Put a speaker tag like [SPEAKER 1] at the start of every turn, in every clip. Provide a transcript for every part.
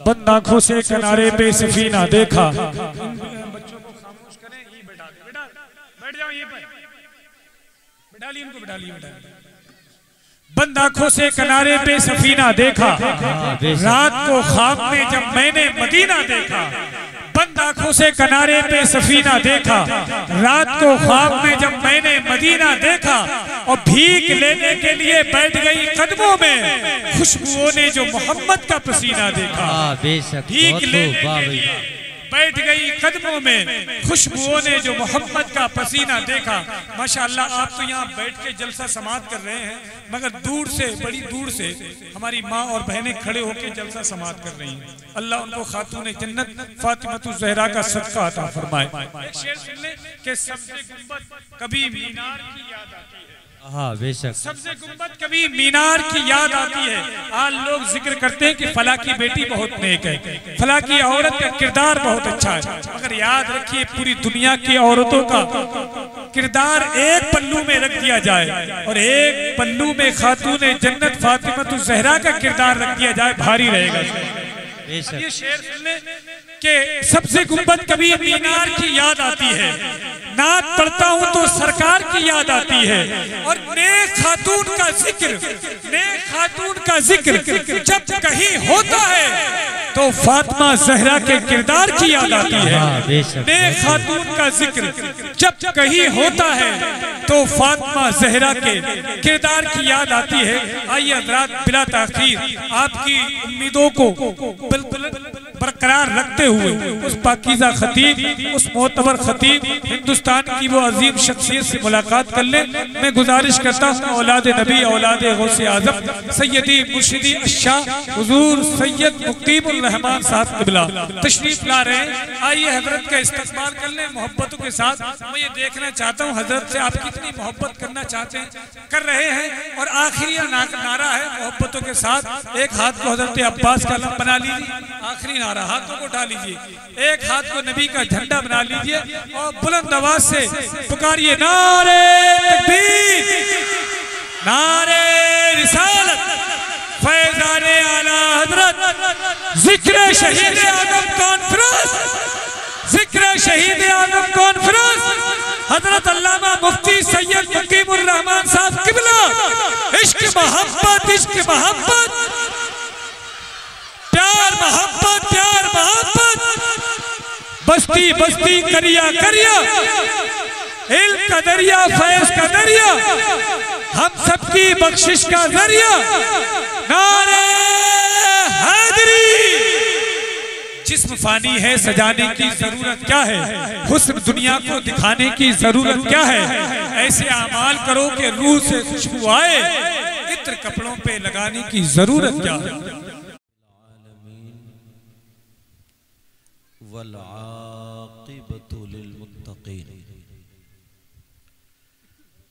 [SPEAKER 1] बंद आंखों से किनारे पे सफीना देखा। बच्चों को खामोश करें, ये बैठा दे, बेटा बैठ जाओ, ये बैठा ली इनको, बैठा ली। बंद आंखों से किनारे पे सफीना देखा, रात को ख्वाब में जब मैंने मदीना देखा। बंद आंखों से किनारे पे सफीना देखा, रात को ख्वाब में जब मैंने मदीना देखा। और भीख लेने के लिए बैठ गई कदमों में, खुशबुओं ने जो मोहम्मद का पसीना देखा। भीख लेने के लिए बैठ गई कदमों में, खुशबुओं ने जो मोहम्मद का पसीना देखा। माशाअल्लाह, आप तो यहाँ बैठ के जलसा समात कर रहे हैं, मगर दूर से, बड़ी दूर से हमारी माँ और बहनें खड़े होकर जलसा समात कर रही हैं। अल्लाह उनको खातून जन्नत फातिमा ज़हरा का सदका अता फरमाए। एक शेर सुन ले कि सबसे गुंबद कभी मीनार की याद आती है।
[SPEAKER 2] हाँ बेशक,
[SPEAKER 1] सबसे गुंबद कभी मीनार की याद आती है। आज लोग जिक्र करते हैं कि फला की बेटी बहुत नेक है, फला की औरत का किरदार बहुत अच्छा है, मगर याद रखिए पूरी दुनिया की औरतों का किरदार एक पल्लू में रख दिया जाए और एक पल्लू में खातून जन्नत फातिमा ज़हरा का किरदार रख दिया जाए, भारी रहेगा। ये शेर सुन ले कि सबसे गुंबद कभी मीनार की याद आती है, नात पढ़ता हूँ तो सरकार की याद आती है। और नेक खातून का जिक्र, नेक खातून का जिक्र जब कहीं होता है तो फातिमा ज़हरा के किरदार की याद आती है। नेक खातून का जिक्र जब कहीं होता है तो फातिमा ज़हरा के किरदार की याद आती है। आइए हज़रात, बिला ताख़ीर आपकी उम्मीदों को बरकरार रखते हुए उस पाकीज़ा खतीब, उस मोतबर खतीब हिंदुस्तान की वो अजीम शख्सियत से मुलाकात कर ले। मैं गुजारिश करता हूँ औलाद नबी, औलाद गौसे आज़म सैयदी मुर्शिदी अशाह हुजूर सैयद मुक्तीमुर रहमान साहब क़िबला तशरीफ ला रहे हैं। आइए हजरत का इस्तकबाल कर लें मोहब्बतों के साथ। मैं ये देखना चाहता हूँ हजरत से आप कितनी मोहब्बत करना चाहते हैं, कर रहे हैं। और आखिरी नारा है मोहब्बतों के साथ। एक हाथ को हजरत अब्बास का अलम बना लीजिए, आखिरी नारा, हाथों को उठा लीजिए, एक हाथ को नबी का झंडा बना लीजिए और बुलंद आवाज से पुकारिए, नारे तकबीर, नारे रिसालत, फैज़ाने आला हज़रत, जिक्र शहीद आज़म कॉन्फ्रेंस, जिक्र शहीद आज़म कॉन्फ्रेंस, हज़रत अल्लामा मुफ्ती सैयद मुकीमुर रहमान साहब क़िबला। इश्क मोहब्बत, इश्क मोहब्बत, प्यार मोहब्बत, प्यार मोहब्बत, बस्ती बस्ती करिया करिया, इल्म का दरिया, फैज़ का दरिया, हम सबकी बख्शिश का जरिया, नारे हैदरी। जिस्म फानी है, सजाने की जरूरत क्या है, हुस्न दुनिया को दिखाने की जरूरत क्या है। ऐसे अमाल करो कि रूह से खुशबू आए, इत्र कपड़ों पे लगाने की जरूरत क्या है।
[SPEAKER 2] वल्आक़िबतु लिलमुत्तक़ीन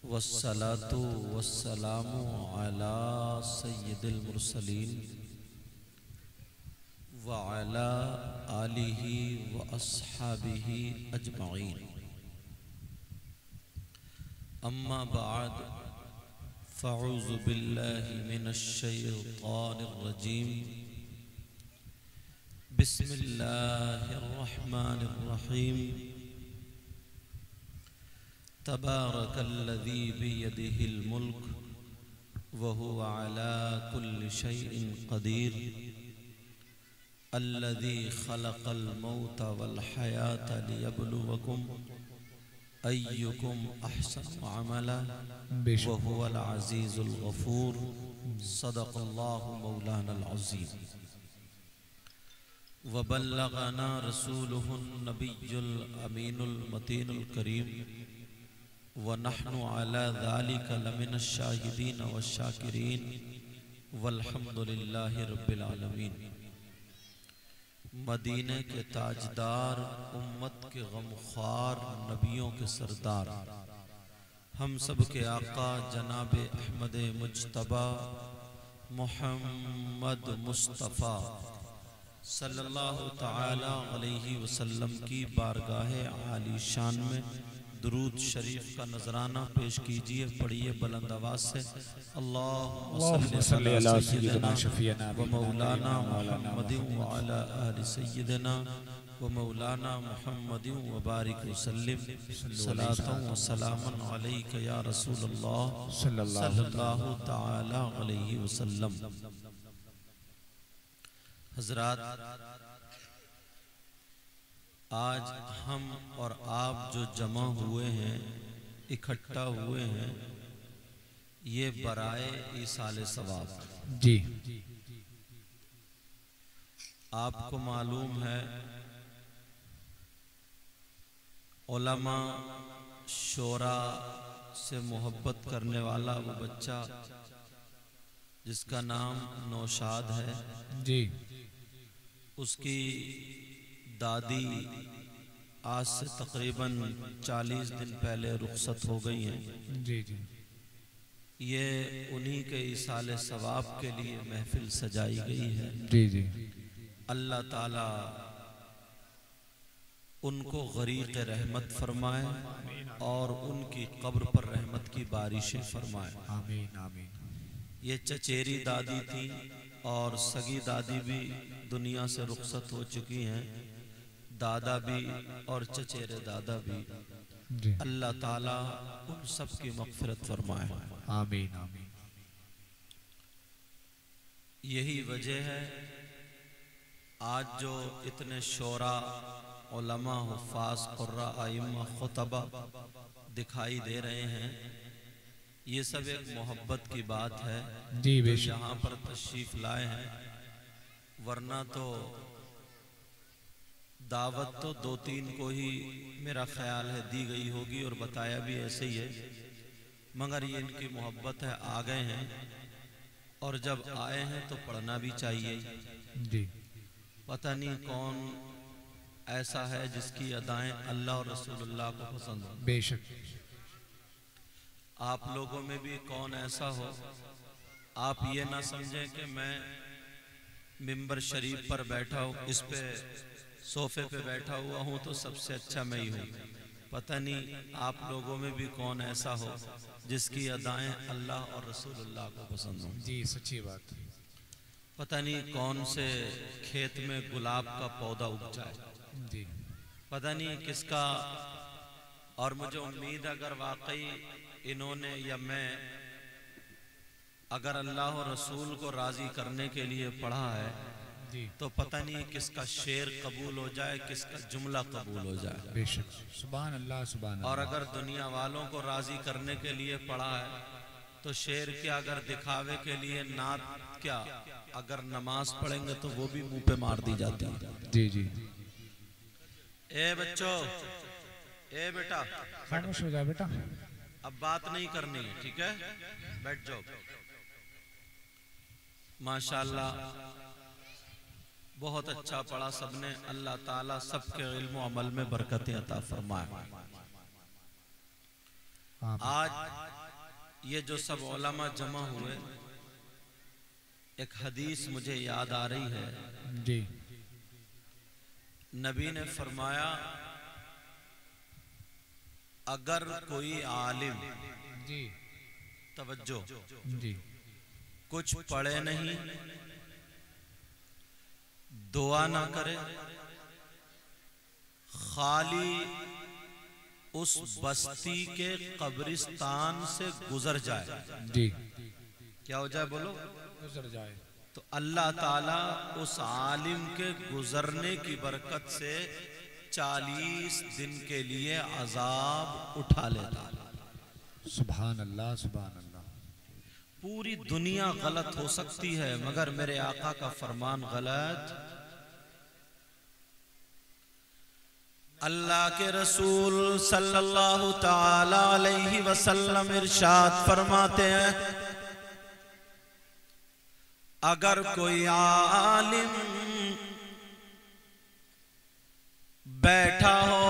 [SPEAKER 2] वस्सलातु वस्सलामु अला सय्यिदिल मुरसलीन व अला आलिहि व अस्हाबिहि अजमईन। अम्मा बअद, फ़अऊज़ु बिल्लाहि मिनश शैतानिर रजीम। बिस्मिल्लाहिर्रहमानिर्रहीम। तबारकल्लज़ी बियदिहिल मुल्क व हुवा अला कुल्लि शैइन क़दीर। अल्लज़ी खलक़ल मौत वल हयात लियब्लुवकुम अय्युकुम अहसनु अमला व हुवल अज़ीज़ुल गफ़ूर। सदक़ल्लाहु मौलानल अज़ीम। वबल्लगना रसूलुहुन नबियुल अमीनुल मतीनुल करीम व नहनु अला ज़ालिका लमिनश शाहिदीन वश्शाकिरीन वल्हम्दुलिल्लाहि रब्बिल आलमीन। मदीने के ताजदार, उम्मत के गमख्वार, नबियों के सरदार, हम सब के आका जनाब अहमद मुज्तबा मोहम्मद मुस्तफ़ा सल्लल्लाहु तआला अलैहि वसल्लम की बारगाह आली शान में दुरूद शरीफ का नजराना पेश कीजिए, पढ़िए बुलंद आवाज से।
[SPEAKER 1] अल्लाहुम्मा सल्ली अला सय्यिदिना शफीना
[SPEAKER 2] व मौलाना मुहम्मदिन व अला आलि सय्यिदिना व मौलाना मुहम्मदिन व बारिक वसल्लिम सलातन व सलामन अलैका या रसूलल्लाह सल्लल्लाहु तआला अलैहि वसल्लम। हजरात, आज हम और आप जो जमा हुए हैं, इकट्ठा हुए हैं, ये बराए ईसाले सवाब
[SPEAKER 1] जी।
[SPEAKER 2] आपको मालूम है उलमा शोरा से मोहब्बत करने वाला वो बच्चा जिसका नाम नौशाद है
[SPEAKER 1] जी,
[SPEAKER 2] उसकी दादी आज से तकरीबन 40 दिन पहले रुखसत हो गई हैं।
[SPEAKER 1] जी जी।
[SPEAKER 2] ये उन्हीं के इसाले सवाब के लिए महफिल सजाई गई है।
[SPEAKER 1] जी जी।
[SPEAKER 2] अल्लाह ताला उनको गरीक़ रहमत फरमाए और उनकी कब्र पर रहमत की बारिशें फरमाए।
[SPEAKER 1] आमीन आमीन।
[SPEAKER 2] ये चचेरी दादी थी और सगी दादी भी दुनिया से रुखसत हो चुकी हैं, दादा भी और चचेरे दादा भी।
[SPEAKER 1] जी।
[SPEAKER 2] अल्लाह ताला उन सब की मग़फ़िरत फरमाए।
[SPEAKER 1] आमीन आमीन।
[SPEAKER 2] यही वजह है आज जो इतने शोरा, उलमा, हुफ़ाज़, क़ुर्रा, आइम्मा, ख़ुतबा दिखाई दे रहे हैं, ये सब एक मोहब्बत की बात है
[SPEAKER 1] जी
[SPEAKER 2] जो
[SPEAKER 1] बेशक।
[SPEAKER 2] यहाँ पर तशरीफ़ लाए हैं। वरना तो दावत तो 2-3 को ही मेरा ख्याल है दी गई होगी और बताया भी ऐसे ही है, मगर ये इनकी मोहब्बत है, आ गए हैं और जब आए हैं तो पढ़ना भी चाहिए।
[SPEAKER 1] जी।
[SPEAKER 2] पता नहीं कौन ऐसा है जिसकी अदाएं अल्लाह और रसूलुल्लाह को पसंद हो।
[SPEAKER 1] बेशक।
[SPEAKER 2] आप लोगों में भी कौन ऐसा हो, आप ये ना समझें कि मैं मिंबर शरीफ पर बैठा हूँ, इस पे सोफे पे बैठा हुआ हूँ तो सबसे अच्छा मैं ही हूँ। पता नहीं आप लोगों में भी कौन ऐसा हो जिसकी अदाएं अल्लाह और रसूलुल्लाह को पसंद हो।
[SPEAKER 1] जी सच्ची बात।
[SPEAKER 2] पता नहीं कौन से खेत में गुलाब का पौधा उग जाए,
[SPEAKER 1] जी।
[SPEAKER 2] पता नहीं किसका। और मुझे उम्मीद अगर वाकई इन्होंने या मैं अगर अल्लाह और रसूल को राजी करने के लिए पढ़ा है
[SPEAKER 1] जी।
[SPEAKER 2] तो पता नहीं किसका शेर कबूल हो जाए, किसका जुमला कबूल हो जाए।
[SPEAKER 1] बेशक। सुभान अल्लाह सुभान
[SPEAKER 2] और
[SPEAKER 1] अल्लाह।
[SPEAKER 2] अगर दुनिया वालों को राजी करने के लिए पढ़ा है तो शेर क्या, अगर दिखावे के लिए नात क्या, अगर नमाज पढ़ेंगे तो वो भी मुंह पे मार दी जाती है।
[SPEAKER 1] जी जी।
[SPEAKER 2] ए बच्चों, ए बेटा,
[SPEAKER 1] खामोश हो जाओ बेटा।
[SPEAKER 2] अब बात नहीं करनी है, ठीक है? बैठ जाओ। माशाल्लाह बहुत अच्छा पढ़ा सबने। अल्लाह ताला सबके इल्म और अमल में बरकतें अता फरमाए। आज ये जो सब उलमा जमा हुए, एक हदीस मुझे याद आ रही है।
[SPEAKER 1] जी।
[SPEAKER 2] नबी ने फरमाया, अगर कोई आलिम,
[SPEAKER 1] जी
[SPEAKER 2] तवज्जो,
[SPEAKER 1] जी,
[SPEAKER 2] कुछ पढ़े नहीं, दुआ ना करे, खाली उस बस्ती के कब्रिस्तान से गुजर जाए,
[SPEAKER 1] जी,
[SPEAKER 2] क्या हो जाए बोलो?
[SPEAKER 1] गुजर जाए
[SPEAKER 2] तो अल्लाह ताला उस आलिम के गुजरने की बरकत से 40 दिन के लिए अजाब उठा लेता।
[SPEAKER 1] सुभान अल्लाह सुभान अल्लाह।
[SPEAKER 2] पूरी दुनिया गलत हो सकती है मगर मेरे आका का फरमान गलत। अल्लाह के रसूल सल्लल्लाहु ताला अलैहि वसल्लम इरशाद फरमाते हैं, अगर कोई आलिम बैठा हो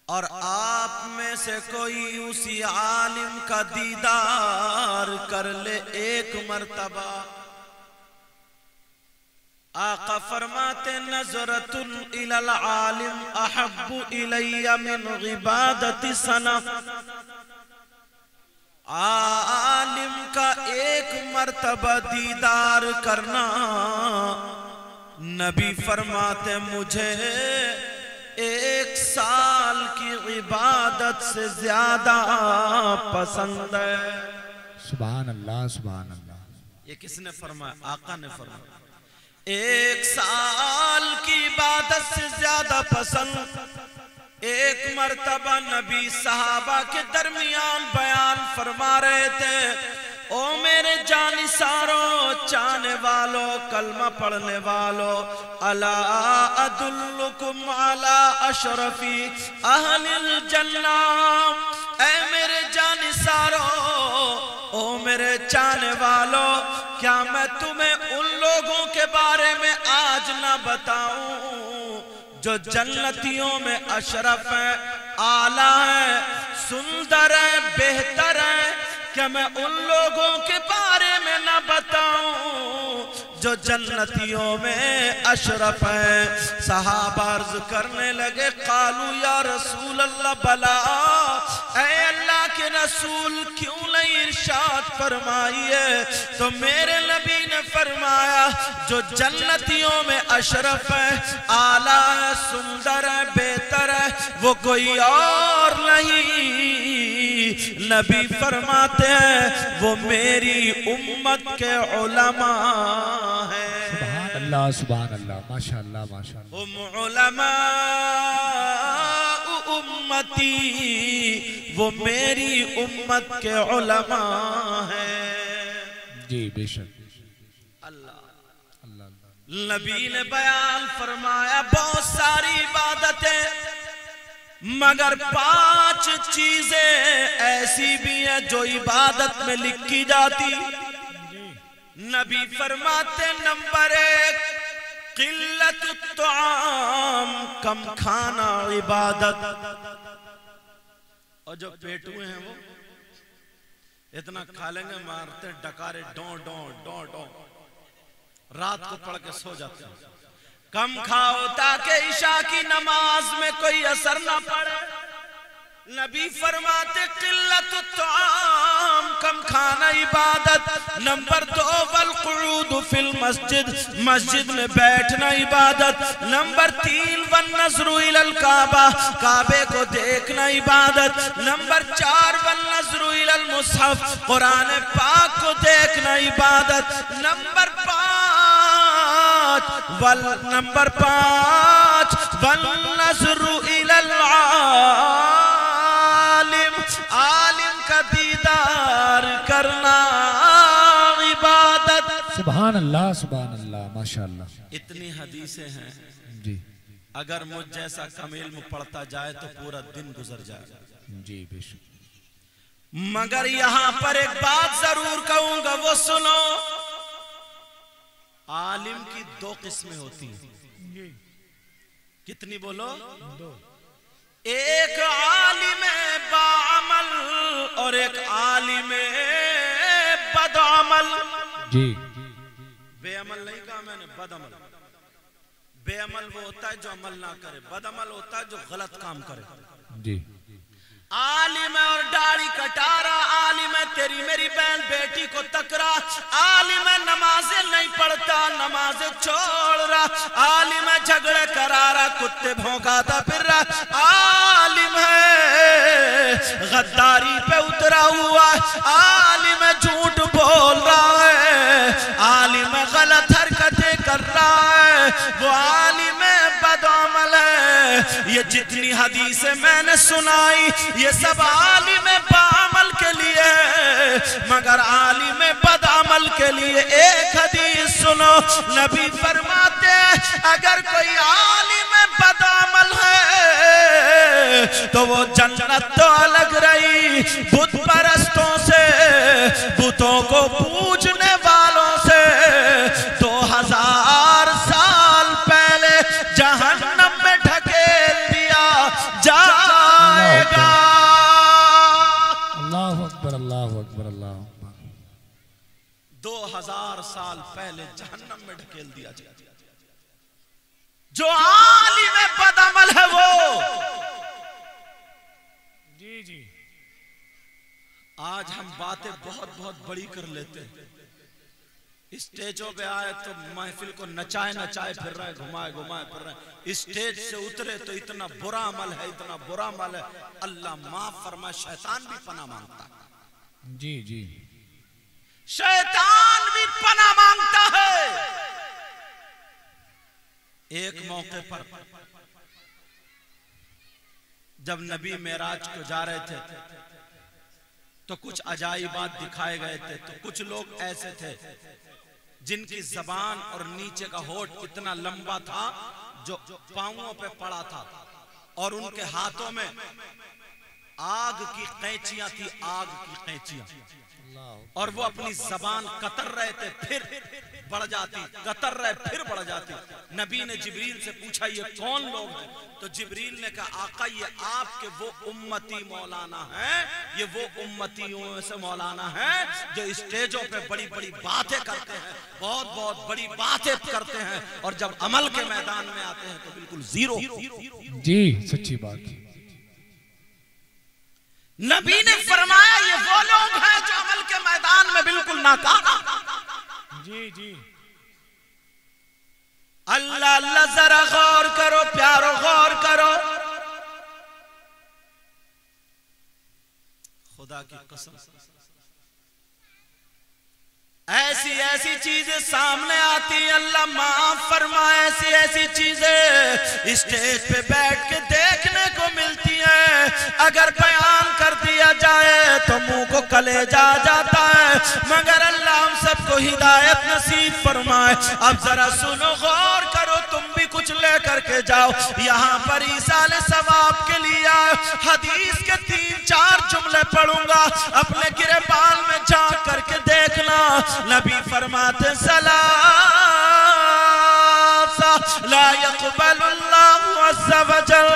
[SPEAKER 2] और आप में से कोई उसी आलिम का दीदार कर ले एक मर्तबा, आका फरमाते नजरतुल इलल आलिम अहब्बु इलैया मिन इबादति सना। आलिम का एक मर्तबा दीदार करना नबी फरमाते मुझे 1 साल की इबादत से ज्यादा पसंद है।
[SPEAKER 1] सुभान अल्लाह, सुभान अल्लाह।
[SPEAKER 2] ये किसने फरमाया? आका ने फरमाया 1 साल की इबादत से ज्यादा पसंद। एक मर्तबा नबी सहाबा के दरमियान बयान फरमा रहे थे, ओ मेरे जानिसारों, चाहने वालों, कलमा पढ़ने वालों, अला अदुल्लुकुम अला अशरफी अहलिल जन्ना। ऐ मेरे जानिसारों, ओ मेरे चाहने वालों, क्या मैं तुम्हें उन लोगों के बारे में आज ना बताऊं जो जन्नतियों में अशरफ है, आला है, सुंदर है, बेहतर है? क्या मैं उन लोगों के बारे में ना बताऊं जो जन्नतियों में अशरफ है? सहाबा अर्ज करने लगे, कालू या रसूल अल्लाह बला, ऐ अल्लाह के रसूल क्यों नहीं इरशाद फरमाइए? तो मेरे नबी ने फरमाया जो जन्नतियों में अशरफ है, आला है, सुंदर है, बेहतर है, वो कोई और नहीं, नबी फरमाते हैं वो मेरी उम्मत के उलमा है।
[SPEAKER 1] सुभान अल्लाह, सुभान अल्लाह, माशाअल्लाह, माशाअल्लाह।
[SPEAKER 2] उलमा उम्मती, वो मेरी उम्मत के उलमा है।
[SPEAKER 1] जी बेशक।
[SPEAKER 2] अल्लाह अल्लाह। नबी ने बयान फरमाया बहुत सारी इबादतें, मगर 5 चीजें ऐसी भी हैं जो इबादत में लिखी जाती। नबी फरमाते नंबर 1 किल्लतुत तुआम, कम खाना इबादत। और जो पेटुए हैं वो इतना खा लेंगे, मारते डकारे डों डों डों डों, रात को पढ़ के सो जाते हैं। कम खाओ ताकि इशा की नमाज में कोई असर ना पड़े। नबी फरमाते किल्लतुत तुआम, कम खाना इबादत। नंबर 2 वल कुऊद फिल मस्जिद, मस्जिद में बैठना इबादत। नंबर 3 वन नज़रु इलल काबा, काबे को देखना इबादत। नंबर 4 वन नज़रु इलल मुसहफ, कुरान पाक को देखना इबादत। नंबर 5 वल नज़रु इलल आलिम, आलिम का दीदार करना इबादत।
[SPEAKER 1] सुभान अल्लाह, सुभान अल्लाह, माशाअल्लाह।
[SPEAKER 2] इतनी हदीसें हैं
[SPEAKER 1] जी।
[SPEAKER 2] अगर मुझ जैसा कम इल्म पढ़ता जाए तो पूरा दिन गुजर जाए।
[SPEAKER 1] जी बेशक।
[SPEAKER 2] मगर यहां पर एक बात जरूर कहूंगा, वो सुनो। आलिम की 2 किस्में होती हैं। कितनी बोलो? 2। एक आलिम बाअमल और एक आलिम बदअमल। जी। बेअमल नहीं कहा मैंने, बदअमल। बेअमल वो होता है जो अमल ना करे, बदअमल होता है जो गलत काम करे। जी। आलिम है और दाढ़ी कटा रहा, आलिम है तेरी मेरी बहन बेटी को तकरा, आलिम है नमाजें नहीं पढ़ता, नमाजें छोड़ रहा, आलिम है झगड़े करा रहा, कुत्ते भौंकाता फिर रहा, आलिम है गद्दारी पे उतरा हुआ, आलिम है झूठ बोल रहा है, आलिम है गलत हरकतें कर रहा है, वो आलिम है बदअमल है। ये जितनी हदीसें मैंने सुनाई ये सब आलिम बाअमल के लिए है, मगर आलिम बदअमल के लिए एक हदीस सुनो। नबी फरमाते अगर कोई आलिम बदअमल है तो वो जन्नत तो अलग रही, बुत परस्तों से, बुतों को पूजने वालों से 2000 साल पहले जहन्नम में ढकेल दिया जाएगा।
[SPEAKER 1] अल्लाहु अकबर, अल्लाहु अकबर, अल्लाहु अकबर।
[SPEAKER 2] 2000 साल पहले जहन्नम में ढकेल दिया जाएगा। जो आलिम बदअमल है वो।
[SPEAKER 1] जी जी।
[SPEAKER 2] आज हम बातें बहुत बहुत बड़ी कर लेते हैं। स्टेजों पे आए तो महफिल को नचाए नचाए फिर रहे, घुमाए घुमाए फिर रहे। स्टेज से उतरे तो इतना बुरा अमल है, इतना बुरा अमल है, अल्लाह माफ फरमाए, शैतान भी पनाह मांगता है।
[SPEAKER 1] जी जी।
[SPEAKER 2] शैतान भी पनाह मांगता है। एक मौके पर जब नबी मेराज को जा रहे थे तो कुछ अजाइबात दिखाए गए थे। तो कुछ लोग ऐसे थे जिनकी जबान और नीचे का होठ इतना लंबा था जो पांवों पे पड़ा था, और उनके हाथों में आग की कैंचियां थी, आग की कैंचियां, और वो अपनी जबान कतर रहे थे, फिर बढ़ जाती, कतर रहे फिर बढ़ जाती। नबी ने जिब्रील से पूछा ये कौन लोग हैं? तो जिब्रील ने कहा आका ये आपके वो उम्मती मौलाना हैं, ये वो उम्मतियों से मौलाना हैं जो स्टेजों पे बड़ी बड़ी बातें करते हैं, बहुत बहुत बड़ी बातें करते हैं, और जब अमल के मैदान में आते हैं तो बिल्कुल जीरो।
[SPEAKER 1] जी सच्ची बात।
[SPEAKER 2] नबी ने फरमाया ये वो लोग हैं जो अमल के मैदान में बिल्कुल नाकाम।
[SPEAKER 1] जी जी।
[SPEAKER 2] अल्लाह अल्लाह जरा गौर करो प्यारो, गौर करो। खुदा की कसम ऐसी ऐसी चीजें सामने आती, अल्लाह माफ फरमाए, ऐसी ऐसी चीजें स्टेज पे बैठ के देखने को मिलती हैं। अगर बयान कर दिया जाए तो मुंह को कलेजा जाता है, मगर अल्लाह हम सबको हिदायत नसीब फरमाए। अब जरा सुनो, गौर करो, तुम भी कुछ लेकर के जाओ। यहाँ पर ईसाल सवाब के लिए हदीस के 3-4 जुमले पढ़ूंगा, अपने गिरेबान में झांक करके देखना। नबी फरमाते सलासा ला यक़बलुल्लाहु अज़्ज़ा वजल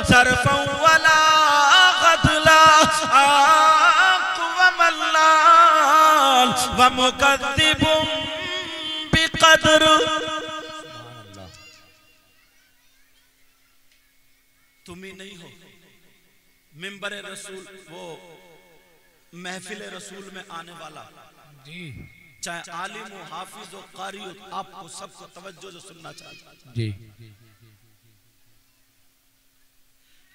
[SPEAKER 2] सरफ़न वला ग़दला आक़वमल्लाल व मुकद्दिबुम बिक़द्र। तुम ही नहीं हो मिंबर रसूल, वो महफिल रसूल में आने वाला,
[SPEAKER 1] जी
[SPEAKER 2] चाहे आलिम हो, हाफिज हो, कारी हो, आपको सबको तवज्जो से सुनना चाहिए।
[SPEAKER 1] जी।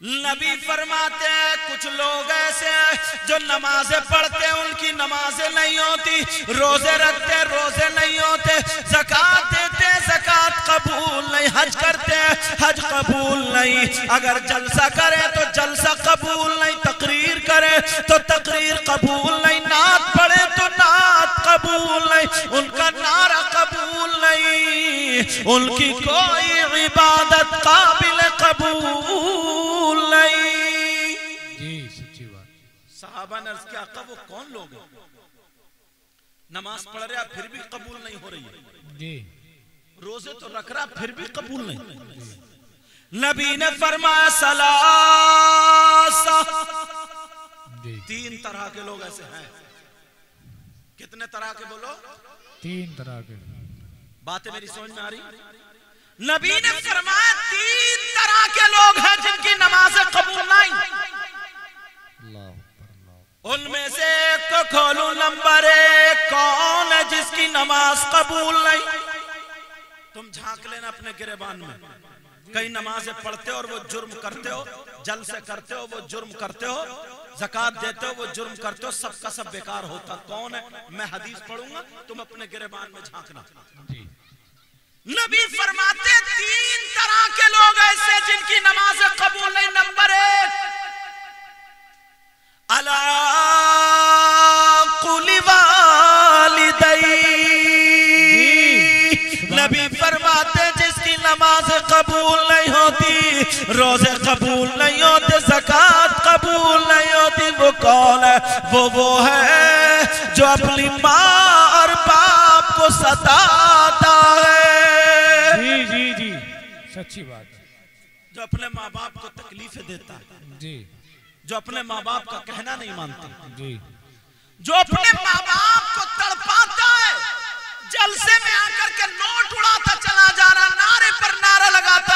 [SPEAKER 2] नबी फरमाते हैं कुछ लोग ऐसे हैं जो नमाजें पढ़ते हैं, उनकी नमाजें नहीं होती, रोजे रखते हैं, रोजे नहीं होते, ज़कात देते हैं, ज़कात कबूल नहीं, हज करते हैं, हज कबूल नहीं, अगर जलसा करे तो जलसा कबूल नहीं, तकरीर करे तो तकरीर कबूल नहीं, नात पढ़े तो नात कबूल नहीं, उनका नारा कबूल नहीं, उनकी कोई इबादत काबिल कबूल नहीं।
[SPEAKER 1] जी सच्ची बात।
[SPEAKER 2] सहाबा ने अर्ज़ किया वो कौन लोग हैं? नमाज पढ़ रहा फिर भी कबूल नहीं हो रही है,
[SPEAKER 1] जी
[SPEAKER 2] रोजे तो रख रहा फिर भी कबूल नहीं। नबी ने फरमाया सलासा, 3 तरह के लोग ऐसे हैं। कितने तरह के बोलो?
[SPEAKER 1] 3 तरह के।
[SPEAKER 2] बातें मेरी समझ में आ रही? नबी ने फरमाया 3 तरह के लोग हैं जिनकी नमाज़ें कबूल नहीं। उनमें से एक को खोलू, नंबर 1 कौन है जिसकी नमाज कबूल नहीं? तुम झांक लेना अपने गिरेबान में, कई नमाजें पढ़ते हो और वो जुर्म करते हो, जलसे करते हो वो जुर्म करते हो, ज़कात देते हो वो जुर्म करते हो, सबका सब बेकार होता। कौन है? मैं हदीस पढ़ूंगा, तुम अपने गिरेबान में झांकना। नबी फरमाते 3 तरह के लोग ऐसे जिनकी नमाज़ें कबूल नहीं। नंबर 1 अला कुली वालिदै, नबी फरमाते जिसकी नमाज कबूल नहीं होती, रोजे कबूल नहीं होते, ज़कात कबूल नहीं होती, वो कौन है? वो है जो अपनी माँ और बाप को सताता है।
[SPEAKER 1] जी जी जी सच्ची बात।
[SPEAKER 2] जो अपने माँ बाप को तकलीफें देता है,
[SPEAKER 1] जी,
[SPEAKER 2] जो अपने माँ बाप का कहना नहीं मानता,
[SPEAKER 1] जी,
[SPEAKER 2] जो अपने माँ बाप को तड़पाता है, जलसे में आकर के नोट उड़ाता चला जा रहा, नारे पर नारा लगाता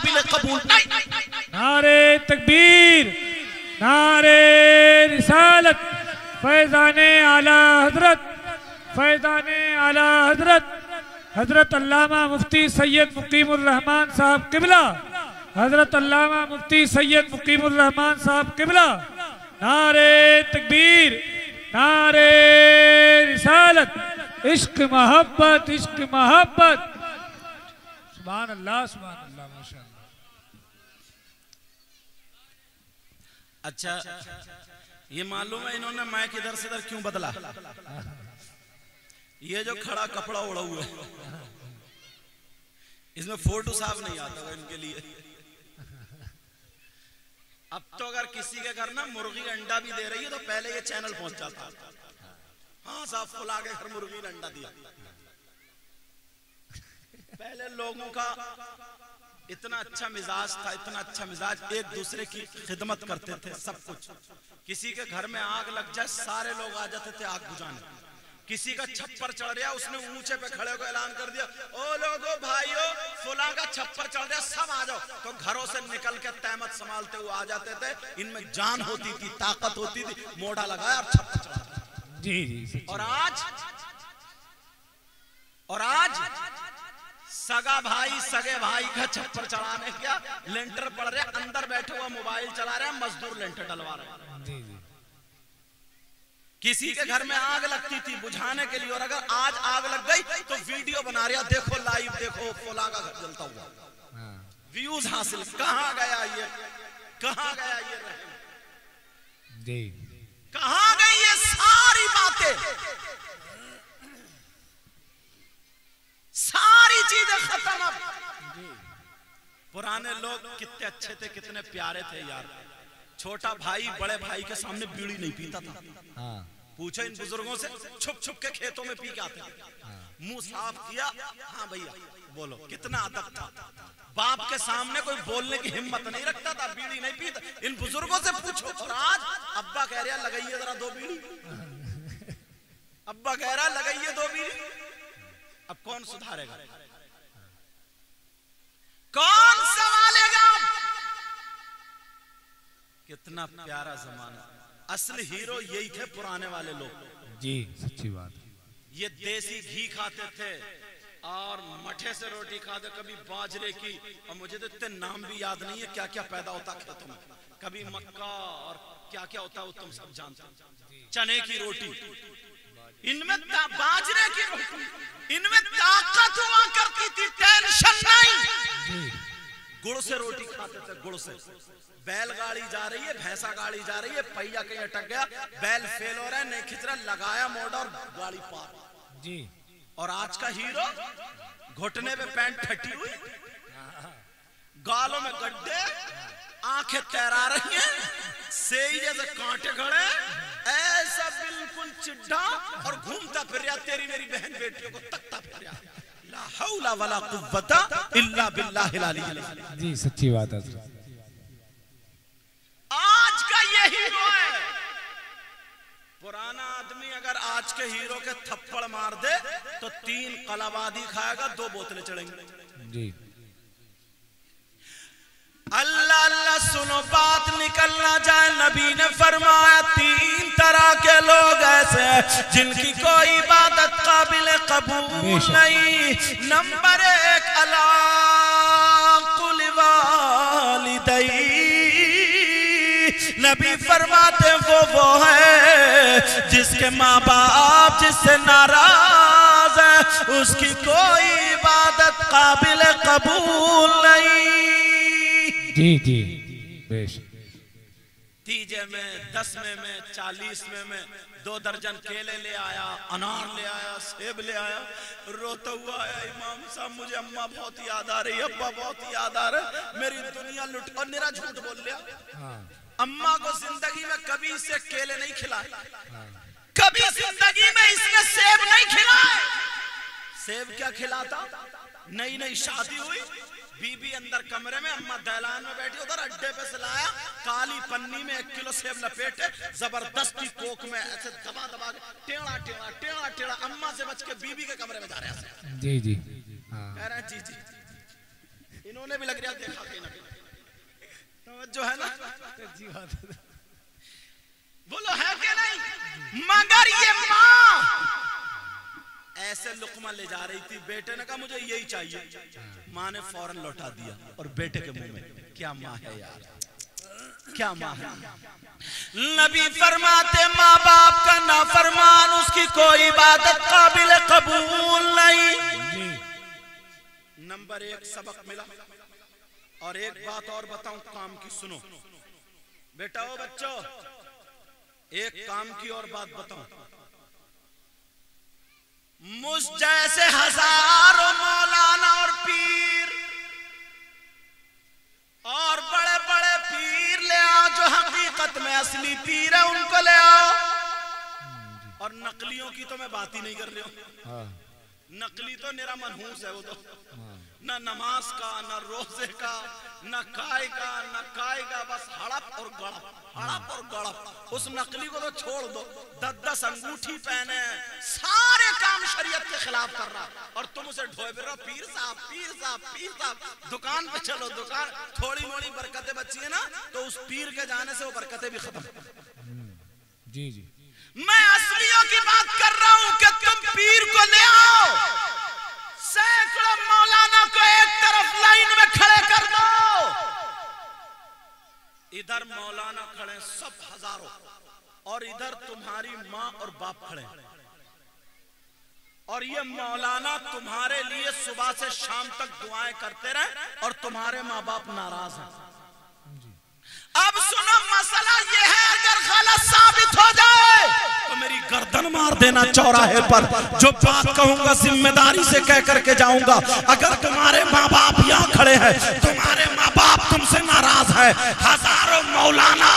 [SPEAKER 2] काबिल कबूल नहीं।
[SPEAKER 1] नारे तकबीर, नारे रिसालत, फैज़ाने आला हजरत, फैज़ाने आला हजरत हजरत अल्लामा मुफ्ती सैयद मुकीमुर रहमान साहब किबला, हजरत अल्लामा मुफ्ती सैयद मुकीमुर रहमान साहब किबला। नारे तकबीर, नारे रिसालत, इश्क मोहब्बत, इश्क मोहब्बत। सुभान अल्लाह, सुभान अल्लाह, माशाअल्लाह।
[SPEAKER 2] अच्छा, ये मालूम है इन्होंने माइक इधर से इधर क्यों बदला? ये जो खड़ा कपड़ा ओढ़ा हुआ है, इसमें फोटो साफ नहीं आता है इनके लिए। अब तो अगर किसी के घर ना मुर्गी अंडा भी दे रही है तो पहले ये चैनल पहुंच जाता। हाँ साहब, फुला के घर मुर्गी ने अंडा दिया। पहले लोगों का इतना अच्छा मिजाज था, इतना अच्छा मिजाज, एक दूसरे की खिदमत करते थे, सब कुछ। किसी के घर में आग लग जाए सारे लोग आ जाते थे आग बुझाने। किसी का छप्पर चढ़ रहा, उसने ऊंचे पे खड़े होकर ऐलान कर दिया, ओ लोगों भाइयों, फुला का छप्पर चढ़ रहा, सब आ जाओ। तो घरों से निकल के तहमत संभालते हुए आ जाते थे। इनमें जान होती थी, ताकत होती थी, मोढ़ा लगाया और छप्पर चढ़ा।
[SPEAKER 1] जी जी।
[SPEAKER 2] और आज सगा भाई सगे भाई का छप्पर चढ़ाने क्या, लेंटर पड़ रहे, अंदर बैठे हुआ मोबाइल चला रहे, मजदूर लेंटर डलवा रहे।
[SPEAKER 1] जी जी।
[SPEAKER 2] किसी के घर में आग लगती थी बुझाने के लिए, और अगर आज आग लग गई तो वीडियो बना रहा, देखो लाइव, देखो फुला का घर जलता हुआ। व्यूज हासिल। कहां गया ये, कहां गया ये
[SPEAKER 1] जी,
[SPEAKER 2] कहां गई ये सारी बातें? सारी चीजें खत्म। अब पुराने लोग कितने अच्छे थे, कितने प्यारे थे यार। छोटा भाई बड़े भाई के सामने बीड़ी नहीं पीता था।
[SPEAKER 1] हाँ।
[SPEAKER 2] पूछो इन बुजुर्गों से, छुप छुप के खेतों में पी के आते थे। मुंह साफ किया, हाँ भैया बोलो, कितना अदब था। बाप के सामने कोई बोलने की हिम्मत नहीं रखता था, बीड़ी नहीं पीता। इन बुजुर्गों से पूछो। और आज अब्बा कह रहा लगाइए जरा 2 बीड़ी, अब्बा कह रहा लगाइए 2 बीड़ी। अब कौन सुधारेगा, कौन संभालेगा? कितना प्यारा जमाना। असली हीरो यही थे पुराने वाले लोग।
[SPEAKER 1] जी सच्ची बात।
[SPEAKER 2] ये देसी घी खाते थे और मठे से रोटी खाते, कभी बाजरे की, और मुझे तो इतने नाम भी याद नहीं है क्या क्या पैदा होता खेतों में। कभी मक्का और क्या क्या होता है तुम सब जानते हो। चने की रोटी, इनमें बाजरे की रोटी, इनमें ताकत हुआ करती थी, टेंशन नहीं। गुड़ से रोटी खाते थे, गुड़ से। बैलगाड़ी जा रही है, भैंसा गाड़ी जा रही है, पहिया कहीं अटक गया, बैल फेल हो रहा है, नहीं खिंच रहा, लगाया मोड़ और गाड़ी पार जी। और आज का हीरो घुटने पे पैंट फटी हुई, गालों में गड्ढे, आंखें तैरा रही हैं, सेई जैसे कांटे खड़े, ऐसा बिल्कुल चिड्ढा, और घूमता फिर रहा, तेरी मेरी बहन बेटियों को तकता फिर रहा। ला हौला वला कुव्वता इल्ला बिल्लाहिल अलील अज़ीम।
[SPEAKER 1] जी सच्ची बात है।
[SPEAKER 2] आज का ये हीरो है। पुराना आदमी अगर आज के हीरो के थप्पड़ मार दे तो 3 कलाबादी खाएगा, 2 बोतलें चढ़ेंगी
[SPEAKER 1] जी।
[SPEAKER 2] अल्लाह अल्लाह सुनो, बात निकल ना जाए। नबी ने फरमाया 3 तरह के लोग ऐसे हैं जिनकी कोई इबादत काबिल कबूल नहीं। नंबर 1 अला कुल वालिदै। नबी फरमाते वो है जिसके माँ बाप जिससे नाराज है, उसकी कोई इबादत काबिल कबूल नहीं।
[SPEAKER 1] जी जी बेश।
[SPEAKER 2] 30 में 10 में 40 में 2 दर्जन केले ले आया, अनार ले आया, सेब ले आया, रोता हुआ आया, इमाम साहब मुझे अम्मा बहुत याद आ रही, अब्बा बहुत याद आ रहा, मेरी दुनिया लुट। और निरा झूठ बोल लिया। अम्मा को जिंदगी में कभी इसे केले नहीं खिलाए, कभी जिंदगी में इसने सेब नहीं खिलाए। सेब क्या खिलाता? नई नई शादी हुई, बीबी अंदर कमरे में, अम्मा दहलान में बैठी, उधर अड्डे पे से लाया काली पन्नी में 1 किलो सेब लपेटे, जबरदस्ती कोक में ऐसे दबा दबा के टेढ़ा टेढ़ा टेढ़ा टेढ़ा अम्मा से बच के बीबी के कमरे में जा रहे हैं।
[SPEAKER 1] जी जी।
[SPEAKER 2] कह रहे हैं जी जी। इन्होंने भी लग रहा देखा कहीं ना जो है ना, बोलो है कि नहीं? मगर ये माँ ऐसे लुकमा ले जा रही थी, बेटे ने कहा मुझे यही चाहिए, माँ ने फौरन लौटा दिया और बेटे के मुंह में। क्या माँ है यार, क्या माँ है। नबी फरमाते माँ बाप का नाफरमान उसकी कोई इबादत काबिल कबूल नहीं। नंबर 1 सबक मिला। और एक बात और बताऊं, काम की सुनो बेटा। ओ बच्चों, एक काम की और बात बताऊं, मुझ जैसे हजारों मौलाना और पीर और बड़े बड़े पीर ले आओ, जो हकीकत में असली पीर है उनको ले आओ। और नकलियों की तो मैं बात ही नहीं कर रही हूं। नकली तो निरा मनहूस है, वो तो न नमाज का, न रोजे का, न काय का, न काय का, बस हड़प और गड़प, हड़प और गड़प। उस नकली को तो छोड़ दो, 10-10 अंगूठी पहने, सारे काम शरीयत के खिलाफ कर रहा, और तुम उसे ढोए फिर रहे हो, पीर साहब, पीर साहब, पीर साहब। दुकान पे चलो, दुकान थोड़ी मोड़ी बरकतें बची है ना, तो उस पीर के जाने से वो बरकतें भी खत्म।
[SPEAKER 1] जी जी,
[SPEAKER 2] मैं असलियों की बात कर रहा हूं कि तुम पीर को ले आओ, सैकड़ों मौलाना को एक तरफ लाइन में खड़े कर दो, इधर मौलाना खड़े सब हजारों, और इधर तुम्हारी माँ और बाप खड़े, और ये मौलाना तुम्हारे लिए सुबह से शाम तक दुआएं करते रहे, और तुम्हारे माँ बाप नाराज हैं। अब सुनो, मसला ये है, अगर गलत साबित हो जाए तो मेरी गर्दन मार देना चौराहे पर। जो बात कहूंगा जिम्मेदारी से कह करके जाऊंगा। अगर तुम्हारे माँ बाप यहाँ खड़े हैं, तुम्हारे माँ बाप तुमसे नाराज है, हजारों मौलाना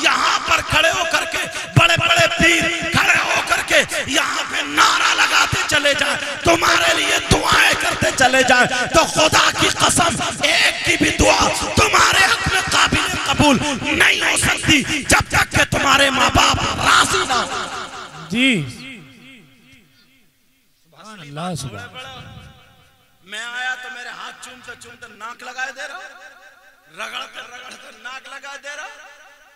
[SPEAKER 2] यहाँ पर खड़े होकर के, बड़े बड़े पीर खड़े होकर के यहाँ पे नारा लगाते चले जाए, तुम्हारे लिए दुआएं करते चले जाए, तो खुदा की कसम एक की भी दुआ तुम्हारे हक में काबिल कबूल नहीं हो सकती जब तक कि तुम्हारे माँ बाप राजी ना हो।
[SPEAKER 1] जी अल्लाह सुभान।
[SPEAKER 2] मैं आया तो मेरे हाथ चूमते चूमते नाक लगाए दे रहा, रगड़ते रगड़ते नाक लगा दे रहा।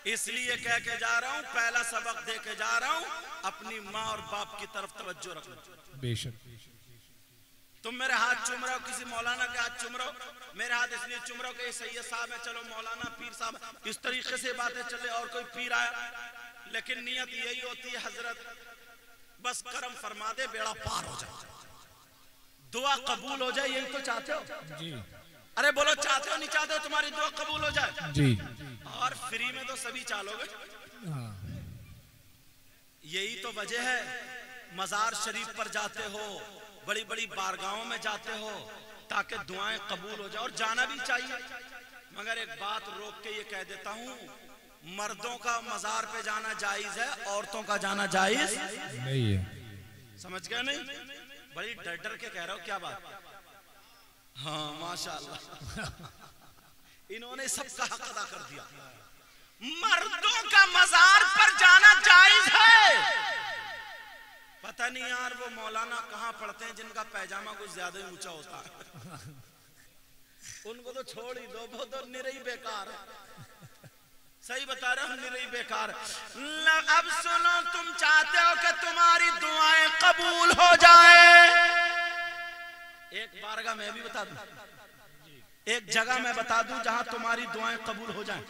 [SPEAKER 2] इसलिए कह के जा रहा हूँ, पहला सबक दे के जा रहा हूँ, अपनी माँ और बाप की तरफ तवज्जो रखना।
[SPEAKER 1] बेशक
[SPEAKER 2] तुम मेरे हाथ चूम रहे हो, किसी मौलाना के हाथ चूम रहे हो, मेरे हाथ इसलिए चूम रहे हो कि सैयद साहब है, चलो मौलाना पीर साहब, इस तरीके से बातें चले, और कोई पीर आया, लेकिन नियत यही होती है हजरत बस करम फरमा दे, बेड़ा पार हो जाए, दुआ कबूल हो जाए, यही तो चाहते हो
[SPEAKER 1] जी।
[SPEAKER 2] अरे बोलो, चाहते हो नहीं चाहते हो तुम्हारी दुआ कबूल हो जाए
[SPEAKER 1] जी।
[SPEAKER 2] और फ्री में तो सभी चालोगे। यही तो वजह है मजार शरीफ पर जाते हो, बड़ी बड़ी बारगाहों में जाते हो, ताकि दुआएं कबूल हो जाए, और जाना भी चाहिए। मगर एक बात रोक के ये कह देता हूँ, मर्दों का मजार पे जाना जायज है, औरतों का जाना जायज
[SPEAKER 1] नहीं है।
[SPEAKER 2] समझ गए नहीं? बड़ी डर डर के कह रहे हो, क्या बात? हाँ माशाल्लाह, इन्होंने सबका हक अदा कर दिया। मर्दों का मजार पर जाना जायज है। पता नहीं यार वो मौलाना कहाँ पढ़ते हैं जिनका पैजामा कुछ ज्यादा ही ऊंचा होता है। उनको तो छोड़ ही दो, वो तो निरई बेकार है। सही बता रहे हो, निरई बेकार। अब सुनो, तुम चाहते हो कि तुम्हारी दुआएं कबूल हो जाए। एक बारगाह मैं भी बता दूं, एक जगह मैं बता दूं जहां तुम्हारी दुआएं कबूल हो जाएं।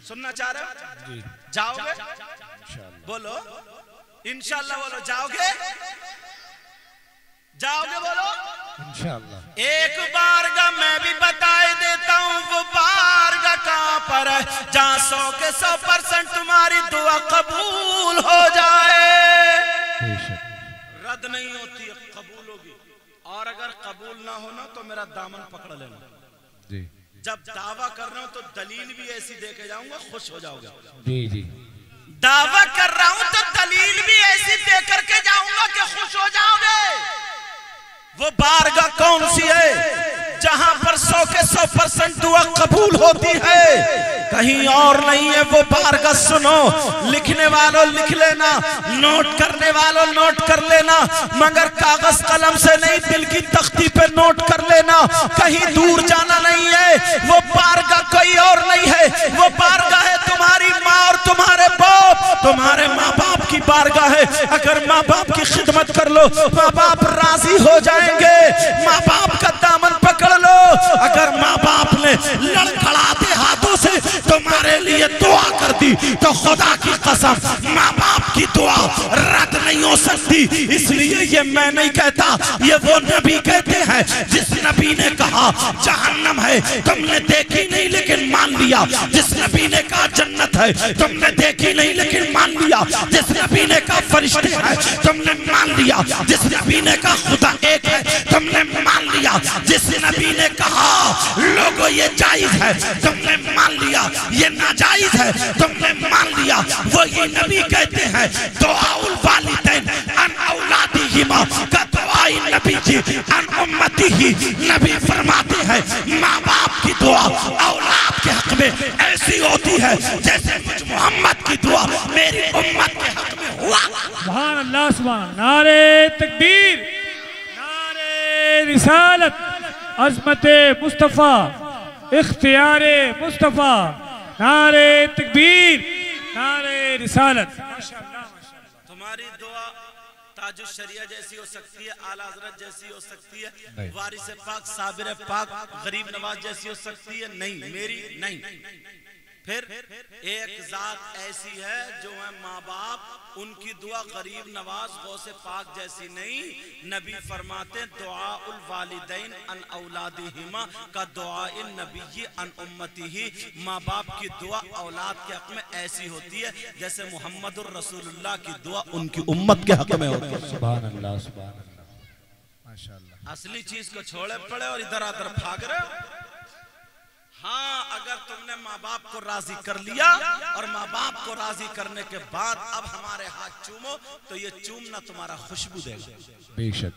[SPEAKER 2] सुनना चाह रहे हो? जाओगे? बोलो इंशाल्लाह, बोलो जाओगे? जाओगे बोलो
[SPEAKER 1] इंशाल्लाह।
[SPEAKER 2] एक बारगाह मैं भी बताए देता हूँ, वो बारगाह कहाँ पर है जहाँ 100 के 100% तुम्हारी दुआ कबूल हो जाए। रद्द नहीं होती है, कबूल होगी। और अगर कबूल ना होना तो मेरा दामन पकड़ लेना जी। जब दावा कर रहा हूं तो दलील भी ऐसी दे के जाऊंगा, खुश हो जाओगे जी जी। दावा कर रहा हूं तो दलील भी ऐसी दे करके जाऊंगा कि खुश हो जाओगे। वो बारगाह कौन सी है जहां पर 100 के 100% दुआ कबूल होती है? कहीं और नहीं है वो बारगाह। सुनो, लिखने वालों लिख लेना, नोट करने वालों नोट कर लेना, मगर कागज कलम से नहीं, दिल की तख्ती पे नोट कर लेना। कहीं दूर जाना नहीं है,
[SPEAKER 3] है, अगर माँ बाप की खिदमत कर लो माँ बाप राजी हो जाएंगे। माँ बाप का दामन पकड़ लो, अगर माँ बाप ने लड़खड़ाते हाथों से तुम्हारे लिए दुआ कर दी तो खुदा की कसम माँ बाप की दुआ रद्द नहीं हो सकती। इसलिए ये मैं नहीं कहता, ये वो नबी कहते हैं जिस नबी ने कहा जहन्नम है तुमने देखी नहीं लेकिन मान लिया, जिस नबी ने कहा जन्नत है तुमने देखी नहीं लेकिन मान लिया, जिस नबी ने कहा फरिश्ते हैं तुमने मान लिया, जिस नबी ने कहा खुदा एक है तुमने मान लिया, जिस नबी ने कहा लोगों ये जायज है तुमने मान लिया, ये नाजायज है तुमने मान लिया। वो ये नबी कहते हैं दुआउल वालिदैन अन औलादिहिमा का दुआई नबी जी अन उम्मतिही। नबी फरमाते हैं माँ बाप की दुआ औलाद के हक में ऐसी होती है जैसे मुझ मोहम्मद की दुआ मेरी उम्मत के हक में हुआ।
[SPEAKER 1] सुभान अल्लाह, सुभान। नारे तकबीर, नारे रिसालत, अज़मते मुस्तफ़ा, इख्तियारे मुस्तफ़ा, नारे तकबीर, नारे रिसालत।
[SPEAKER 2] तुम्हारी दुआ ताजुश शरिया जैसी हो सकती है, आला हज़रत जैसी हो सकती है, वारिस पाक साबिर पाक गरीब नवाज जैसी हो सकती है, नहीं मेरी नहीं। फिर एक जात ऐसी है जो है माँ बाप, उनकी दुआ गरीब नवाज गौसे पाक जैसी नहीं। नबी फरमाते दुआउल वालिदैन अन औलादिहिमा का दुआइन नबी अन उम्मतिही। माँ बाप की दुआ औलाद के हक में ऐसी होती है जैसे मुहम्मदुर रसूलुल्लाह की दुआ उनकी उम्मत के हक में होती है।
[SPEAKER 3] सुभान अल्लाह, सुभान अल्लाह, माशाअल्लाह।
[SPEAKER 2] असली चीज को छोड़े पड़े और इधर उधर भाग रहे। हाँ, अगर तुमने माँ बाप को राजी कर लिया और माँ बाप को राजी करने के बाद अब हमारे हाथ चूमो तो ये चूमना तुम्हारा खुशबू देगा।
[SPEAKER 3] बेशक।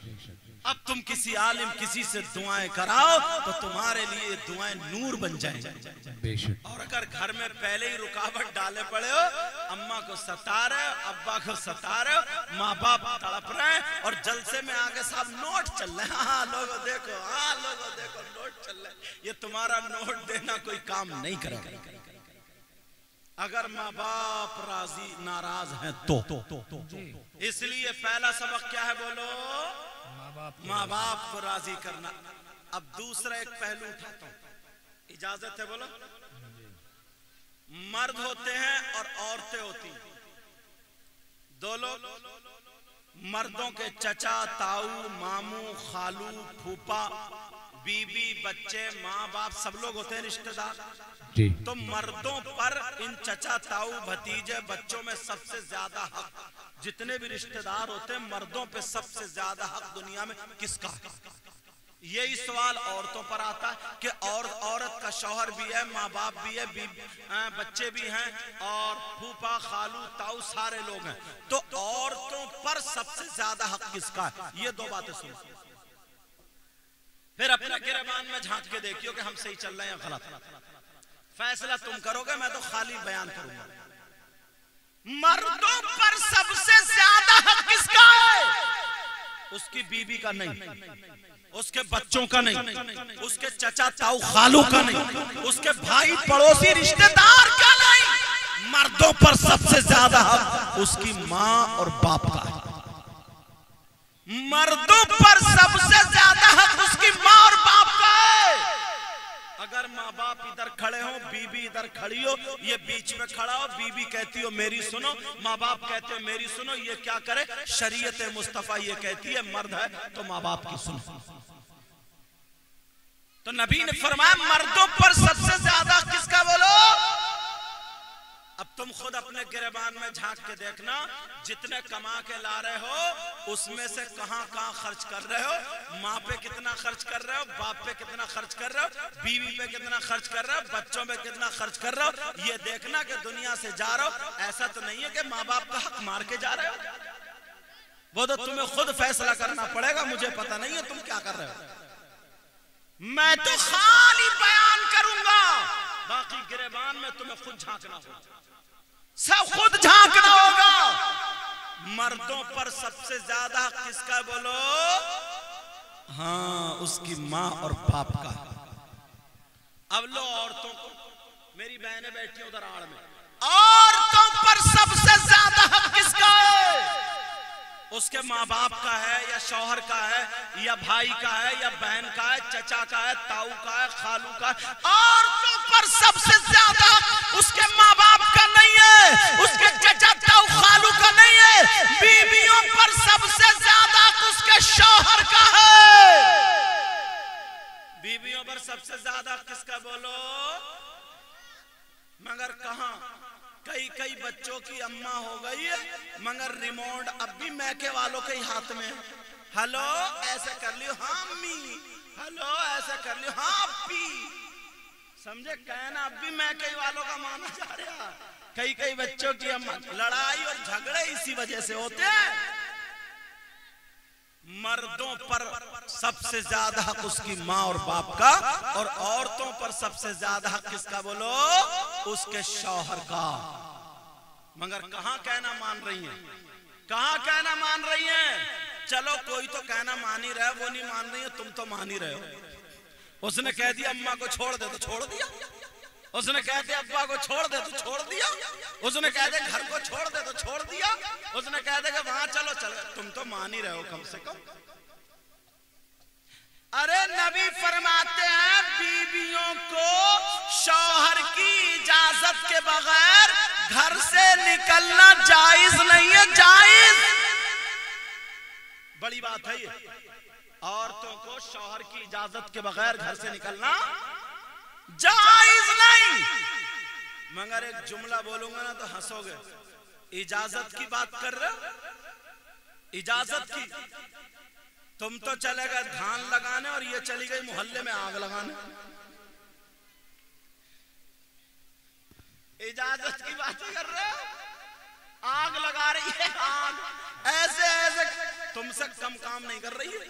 [SPEAKER 2] अब तुम किसी आलिम किसी से दुआएं कराओ तो तुम्हारे लिए दुआएं नूर बन जाएंगी।
[SPEAKER 3] बेशक।
[SPEAKER 2] और अगर घर में पहले ही रुकावट डाले पड़े हो, अम्मा को सता रहे हो, अब्बा को सता रहे हो, माँ बाप तड़प रहे हैं और जलसे में आगे साहब नोट चल रहे हैं, हाँ लोगों देखो, हाँ लोगों देखो नोट चल रहे, ये तुम्हारा नोट देना कोई काम नहीं करेगा। अगर माँ बाप राजी नाराज हैं तो इसलिए पहला सबक क्या है बोलो, माँ बाप को राजी करना। अब दूसरा एक पहलू उठाता हूं, इजाजत है बोलो। मर्द होते हैं और औरतें होती हैं, दो लोग। मर्दों के चचा, ताऊ, मामू, खालू, फूफा, बीबी, बच्चे, माँ बाप सब लोग होते हैं रिश्तेदार जी। तो मर्दों पर इन चचा, ताऊ, भतीजे, बच्चों में सबसे ज्यादा हक, जितने भी रिश्तेदार होते हैं मर्दों पे सबसे ज्यादा हक दुनिया में किसका है? यही सवाल औरतों पर आता है कि औरत का शौहर भी है, माँ बाप भी है, बच्चे भी हैं और फूफा, खालू, ताऊ सारे लोग हैं, तो औरतों पर सबसे ज्यादा हक किसका है? ये दो बातें सुनो, फिर अपने गिरबान में झांक के देखियो कि हम सही चल रहे हैं या गलत। फैसला तुम करोगे, मैं तो खाली बयान करूंगा। मर्दों पर सबसे ज्यादा हक किसका है? उसकी बीवी का नहीं, उसके बच्चों का नहीं, उसके चचा, ताऊ, खालू का नहीं, उसके भाई, पड़ोसी, रिश्तेदार का नहीं। मर्दों पर सबसे ज्यादा हक उसकी माँ और बाप का है। मर्दों पर सबसे ज्यादा हक उसकी माँ और बाप का है। अगर माँ बाप इधर खड़े हो, बीबी इधर खड़ी हो, ये बीच में खड़ा हो, बीबी कहती हो मेरी सुनो, माँ बाप कहते हो मेरी सुनो, ये क्या करे? शरीयत मुस्तफा ये कहती है मर्द है तो माँ बाप की सुनो। तो नबी ने फरमाया मर्दों पर सबसे ज्यादा किसका बोलो? अब तुम खुद अपने गिरबान में झांक के देखना, जितने कमा के ला रहे हो उसमें से कहां कहां खर्च कर रहे हो। माँ पे कितना खर्च कर रहे हो, बाप पे कितना खर्च कर रहे हो, बीवी पे कितना खर्च कर रहे हो, बच्चों पे कितना खर्च कर रहे हो। ये देखना कि दुनिया से जा रहे हो, ऐसा तो नहीं है कि माँ बाप का हक मार के जा रहे हो। वो तो तुम्हें खुद फैसला करना पड़ेगा, मुझे पता नहीं है तुम क्या कर रहे हो। मैं तो खाली बयान करूंगा, बाकी गिरबान में तुम्हें खुद झांकना होगा, सब खुद झांकना होगा। मर्दों पर सबसे ज्यादा किसका बोलो? हाँ, उसकी माँ और बाप का। अब लो औरतों को, मेरी बहनें बैठी उधर आड़ में, औरतों पर सबसे ज्यादा हक किसका है?
[SPEAKER 3] उसके माँ बाप का है या शौहर का है या भाई का है या बहन का है, चचा का है, ताऊ का है, खालू का है। औरतों पर सबसे ज्यादा उसके माँ बाप का नहीं है, उसके चचा ताऊ खालू का नहीं है, बीवियों पर सबसे ज्यादा उसके शौहर का है। बीवियों पर सबसे ज्यादा किसका बोलो? मगर कहां? कई बच्चों की अम्मा हो गई है मगर रिमोट अब भी मैके वालों के हाथ में। हेलो ऐसे कर लियो, हाँ अम्मी, हेलो ऐसे कर लियो, हाँ अप्पी, समझे? कहना अब भी मैके वालों का माना जा रहा। कई बच्चों की अम्मा, लड़ाई और झगड़े इसी वजह से होते हैं। मर्दों पर सबसे ज्यादा हक उसकी माँ और बाप का, और औरतों पर सबसे ज्यादा हक किसका बोलो? उसके शौहर का। मगर कहां कहना मान रही हैं? कहां कहना मान रही हैं? चलो कोई तो कहना मान ही रहा है, वो नहीं मान रही है, तुम तो मान ही रहे हो। उसने कह दिया अम्मा को छोड़ दे तो छोड़ दिया, उसने कह दिया अब्बा को छोड़ दे तो छोड़ दिया, उसने कह दिया घर को छोड़ दे तो छोड़ दिया, उसने कह दिया वहां चलो चलो, तुम तो मान ही रहे हो कम से कम। अरे नबी फरमाते हैं बीवियों को शौहर की इजाजत के बगैर घर से निकलना जायज नहीं है। जायज बड़ी बात है ये, औरतों को शौहर की इजाजत के बगैर घर से निकलना जायज नहीं। मगर एक जुमला बोलूंगा ना तो हंसोगे। इजाजत की बात कर रहे हो? इजाजत की? तुम तो चले गए धान लगाने और ये चली गई मोहल्ले में आग लगाने। इजाजत की बात कर रहे हो? आग लगा रही है, आग ऐसे ऐसे। तुमसे कम काम नहीं कर रही है।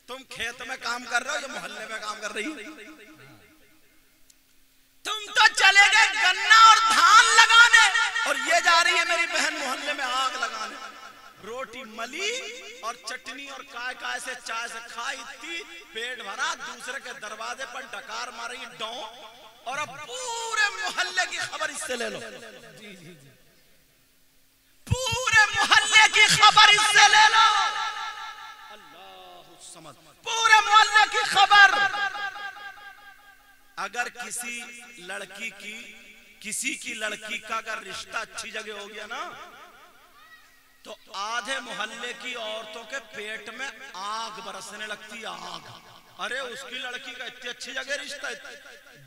[SPEAKER 3] तुम खेत में काम कर रहे हो या मोहल्ले में काम कर रही है? तुम तो चले गए गन्ना और धान लगाने और ये जा रही है मेरी बहन मोहल्ले में आग लगाने। रोटी मली और चटनी और काय से चाय से खाई थी, पेट भरा, दूसरे के दरवाजे पर डकार मारी डौ, और अब पूरे मोहल्ले की खबर इससे ले लो। पूरे मोहल्ले की खबर इससे ले लो। अल्लाह समझ, पूरे मोहल्ले की खबर। अगर किसी की लड़की का अगर रिश्ता अच्छी जगह हो गया ना तो आधे मोहल्ले की औरतों के पेट में आग बरसने लगती है, आग। अरे उसकी लड़की का इतनी अच्छी जगह रिश्ता,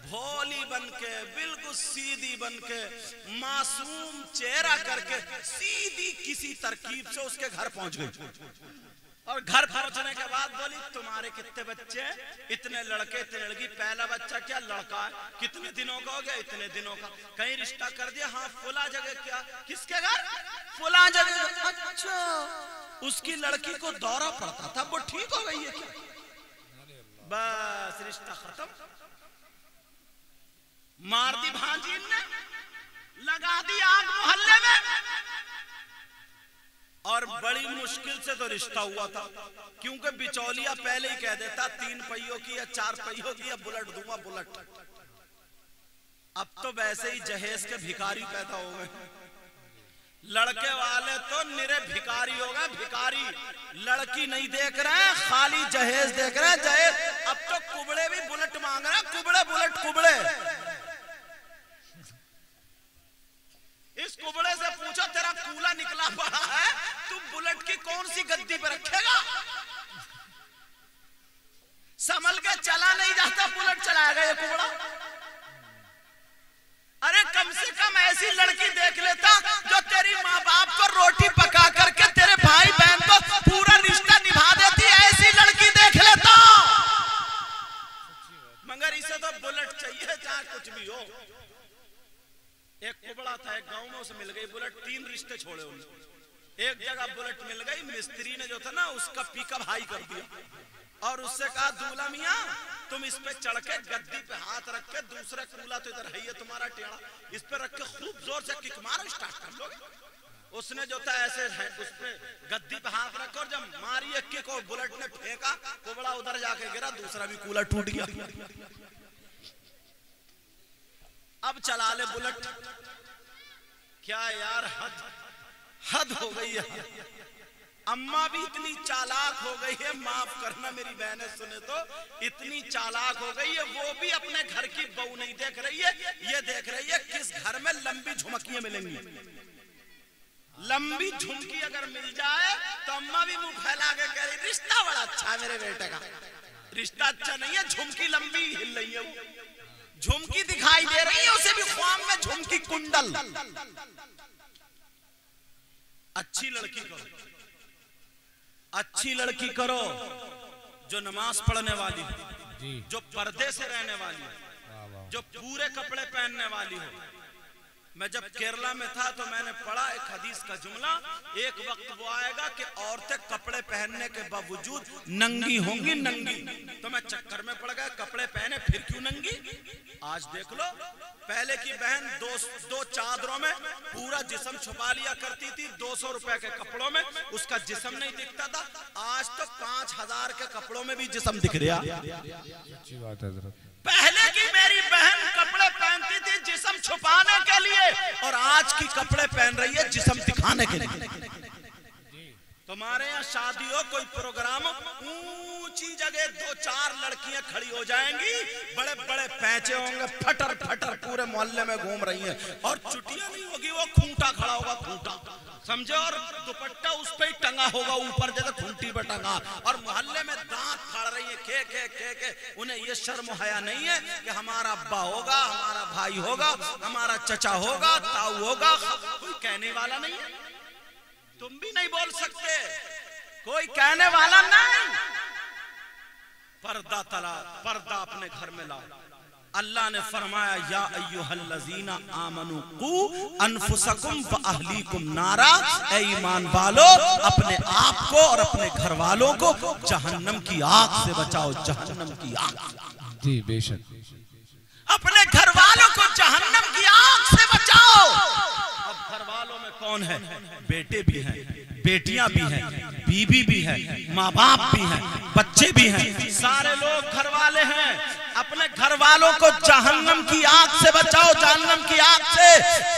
[SPEAKER 3] भोली बनके, बिल्कुल सीधी बनके, मासूम चेहरा करके सीधी किसी तरकीब से उसके घर पहुंच गई। और घर पहुंचने के बाद बोली तुम्हारे कितने बच्चे? इतने लड़के इतने लड़की। पहला बच्चा क्या? लड़का है। कितने दिनों का हो गया? इतने दिनों का। कहीं रिश्ता कर दिया? हाँ। फुला जगह क्या? किसके घर? फुला जगह। अच्छा, उसकी लड़की को दौरा पड़ता था, वो ठीक हो गई है क्या? बस रिश्ता खत्म। मार दी भांजी ने, लगा दी आग मोहल्ले में। और बड़ी मुश्किल से तो रिश्ता हुआ था, क्योंकि बिचौलिया पहले ही कह देता 3 पहियों की या 4 पहियों की या बुलेट दूंगा बुलेट। अब तो वैसे ही जहेज के भिखारी पैदा हो गए। लड़के वाले तो निरे भिखारी हो गए, भिखारी। लड़की नहीं देख रहे हैं, खाली जहेज देख रहे हैं। जहेज अब तो कुबड़े भी बुलेट मांग रहे हैं, कुबड़े बुलेट कुबड़े। इस कुबड़े से पूछो तेरा कूला निकला पड़ा है, तू बुलेट की कौन सी गद्दी पे रखेगा? संभल के चला नहीं जाता, बुलेट चलाएगा ये कुबड़ा। अरे कम से कम ऐसी लड़की देख लेता जो तेरी माँ बाप को रोटी पका करके तेरे भाई बहन को पूरा रिश्ता निभा देती। ऐसी लड़की देख लेता। मगर इसे तो बुलेट चाहिए, चाहे कुछ भी हो। एक कुबड़ा था एक गांव में, उसे मिल गई बुलेट। 3 रिश्ते छोड़े उन्होंने। एक जगह बुलेट मिल गई, मिस्त्री ने जो था ना उसका पिकअप हाई कर दिया और उससे कहा दूल्हा मियां तुम इस पे चढ़ के गद्दी पे हाथ रख के, दूसरा कूला तो इधर है ये तुम्हारा टेढ़ा, इस पे रख के खूब जोर से किक मारो, स्टार्ट कर लोगे। उसने जो था ऐसे है उस पे गद्दी पे हाथ रखा और जब मारी एक किक और बुलेट ने फेंका, कुबड़ा उधर जाके गिरा, दूसरा भी कूला टूट गया। अब चला ले बुलेट। क्या यार, हद हो गई है। अम्मा भी इतनी चालाक हो गई है, माफ करना मेरी बहनें सुने तो, इतनी चालाक हो गई है वो भी अपने घर की बहू नहीं देख रही है, ये देख रही है किस घर में लंबी झुमकियां मिलेंगी। लंबी झुमकी अगर मिल जाए तो अम्मा भी मुंह फैला के कह रही रिश्ता बड़ा अच्छा है मेरे बेटे का। रिश्ता अच्छा नहीं है, झुमकी लंबी हिल रही है, झुमकी दिखाई दे रही है उसे भी ख्वाब में, झुमकी कुंडल। अच्छी लड़की करो, अच्छी लड़की करो जो नमाज पढ़ने वाली हो, जो पर्दे से रहने वाली हो, जो पूरे कपड़े पहनने वाली हो। मैं जब केरला में था तो मैंने पढ़ा एक हदीस का जुमला, एक वक्त वो आएगा कि औरतें कपड़े पहनने के बावजूद नंगी होंगी, नंगी। तो मैं चक्कर में पड़ गया, कपड़े पहने फिर क्यों नंगी। आज देख लो, पहले की बहन दो चादरों में पूरा जिस्म छुपा लिया करती थी, 200 रुपए के कपड़ों में उसका जिस्म नहीं दिखता था। आज तो 5000 के कपड़ों में भी जिस्म दिख रहा।
[SPEAKER 1] अच्छी बात है।
[SPEAKER 3] पहले की मेरी बहन कपड़े पहनती थी जिस्म छुपाने के लिए, और आज की कपड़े पहन रही है जिस्म दिखाने के लिए। तुम्हारे यहाँ शादी हो, कोई प्रोग्राम हो, ऊंची जगह 2-4 लड़कियां खड़ी हो जाएंगी, बड़े बड़े पैंचे होंगे, फटर फटर पूरे मोहल्ले में घूम रही हैं, और चुटिया नहीं होगी, वो खूंटा खड़ा होगा, खूंटा समझे, और दुपट्टा उस पे ही टंगा होगा ऊपर जैसे खूंटी पे टंगा, और मोहल्ले में दांत फाड़ रही है, के उन्हें ये शर्म हया नहीं है कि हमारा अब्बा होगा, हमारा भाई होगा, हमारा चचा होगा, ताऊ होगा, कोई कहने वाला नहीं है। तुम भी नहीं बोल सकते, कोई कहने वाला नहीं। पर्दा तला, पर्दा अपने घर में लाओ। अल्लाह ने फरमाया या अय्युहल्लज़ीना आमनू कू अनफुसकुम व अहलीकुम नारा, ऐ ईमान वालो अपने आप को और अपने घर वालों को जहन्नम की आग से बचाओ, जहन्नम की आग।
[SPEAKER 1] जी बेशक,
[SPEAKER 3] अपने घर वालों को जहन्नम की आग से बचाओ। अब घर वालों में कौन है? बेटे भी हैं, बेटियां भी हैं, बीवी भी है, माँ बाप भी हैं, बच्चे भी हैं, सारे लोग घर वाले हैं। अपने घर वालों को जहन्नम की आग से बचाओ, जहन्नम की आग से।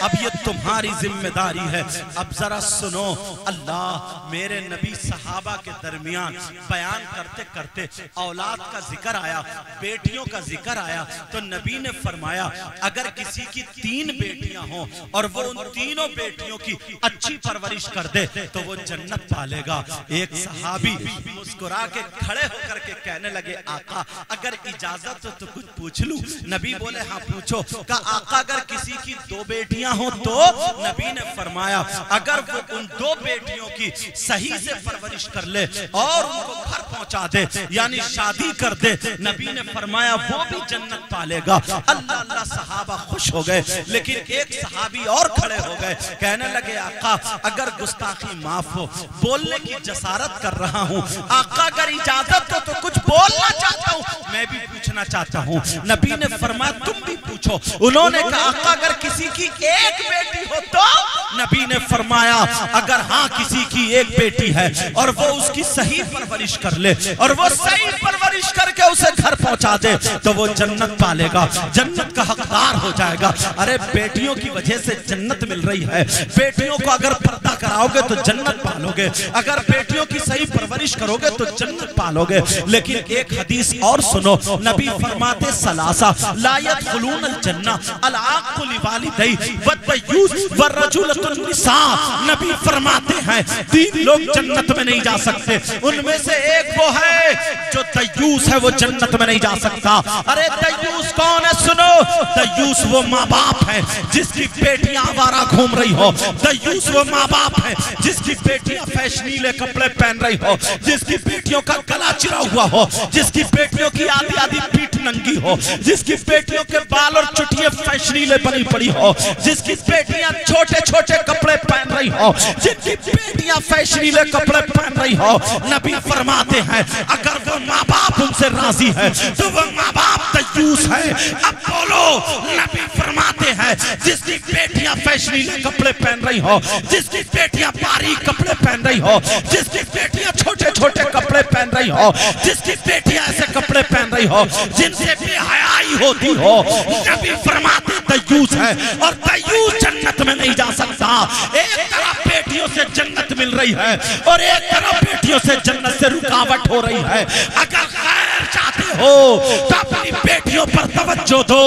[SPEAKER 3] अब ये तुम्हारी जिम्मेदारी है। अब जरा सुनो, अल्लाह मेरे नबी सहाबा के दरमियान बयान करते करते औलाद का जिक्र आया, बेटियों का जिक्र आया, तो नबी ने फरमाया अगर किसी की 3 बेटियां हों और वो उन तीनों बेटियों की अच्छी परवरिश कर दे तो वो जन्नत पालेगा। एक सहाबी मुस्कुरा के खड़े होकर के कहने लगे आका अगर इजाजत तो कुछ पूछ लूं? नबी बोले हाँ पूछो। का आका अगर किसी की 2 बेटियां हो तो? नबी ने फरमाया अगर वो उन 2 बेटियों की सही से परवरिश कर ले और उनको घर पहुंचा दे यानी शादी कर दे, नबी ने फरमाया वो भी जन्नत पालेगा। अल्लाह अल्लाह सहाबा खुश हो गए, लेकिन एक सहाबी और खड़े हो गए, कहने लगे आका अगर गुस्ताखी माफ हो, बोलने की जसारत कर रहा हूँ, आका अगर इजाजत हो तो कुछ बोलना चाहता हूँ, मैं भी पूछना चाहता हूँ। नबी ने फरमाया तुम भी पूछो। उन्होंने कहा आका अगर किसी की 1 बेटी हो तो? नबी ने फरमाया अगर हाँ किसी की 1 बेटी है और वो उसकी सही परवरिश कर ले और वो सही परवरिश करके उसे घर पहुंचा दे तो वो जन्नत पालेगा, जन्नत का हकदार हो जाएगा। अरे बेटियों की वजह से जन्नत मिल रही है, बेटियों को अगर पर्दा कराओगे तो जन्नत पालोगे, अगर बेटियों की सही परवरिश करोगे तो जन्नत पालोगे। लेकिन एक हदीस और सुनो, नबी फरमाते सलासा ला यदखुलूनल जन्ना अल आक़ु लिवालिदैहि वद्दयूस वरजुलतुन निसा। नबी फरमाते हैं 3 लोग जन्नत में नहीं जा सकते, उनमें से एक वो है जो दयूस है, वो जन्नत में नहीं जा सकता। अरे दयूस कौन है? सुनो, दयूस वो माँ बाप है जिसकी बेटियां आवारा घूम रही हो, दयूस वो माँ बाप है जिसकी बेटियां फैशनीले कपड़े पहन रही हो, जिसकी बेटियों का गला चिरा हुआ हो, जिसकी बेटियों की आधी आधी पीठ नंगी हो, जिसकी बेटियों के बाल और चुटिये फैशनीले बनी पड़ी हो, जिसकी बेटियां छोटे छोटे कपड़े पहन रही हो, जिनकी बेटियां फैशनीले कपड़े पहन रही हो, नबी फरमाते हैं अगर वो माँ बाप उनसे राजी है तो वो माँ बाप दयूस है। अब बोलो, नबी फरमाते हैं जिसकी बेटियां फैशनीले कपड़े पहन रही हो, जिसकी बेटियां बारीक कपड़े पहन रही हो, जिसकी बेटियां छोटे छोटे कपड़े पहन रही हो, जिसकी बेटियां ऐसे कपड़े पहन रही हो जिनसे बेहयाई होती हो, नबी फरमाते दयूस है और दयूस जन्नत में नहीं जा सकता। एक तरफ बेटियों से जन्नत मिल रही है और एक तरफ बेटियों से जन्नत से रुकावट हो रही है। अगर खैर चाहते हो तो अपनी बेटियों पर तवज्जो दो,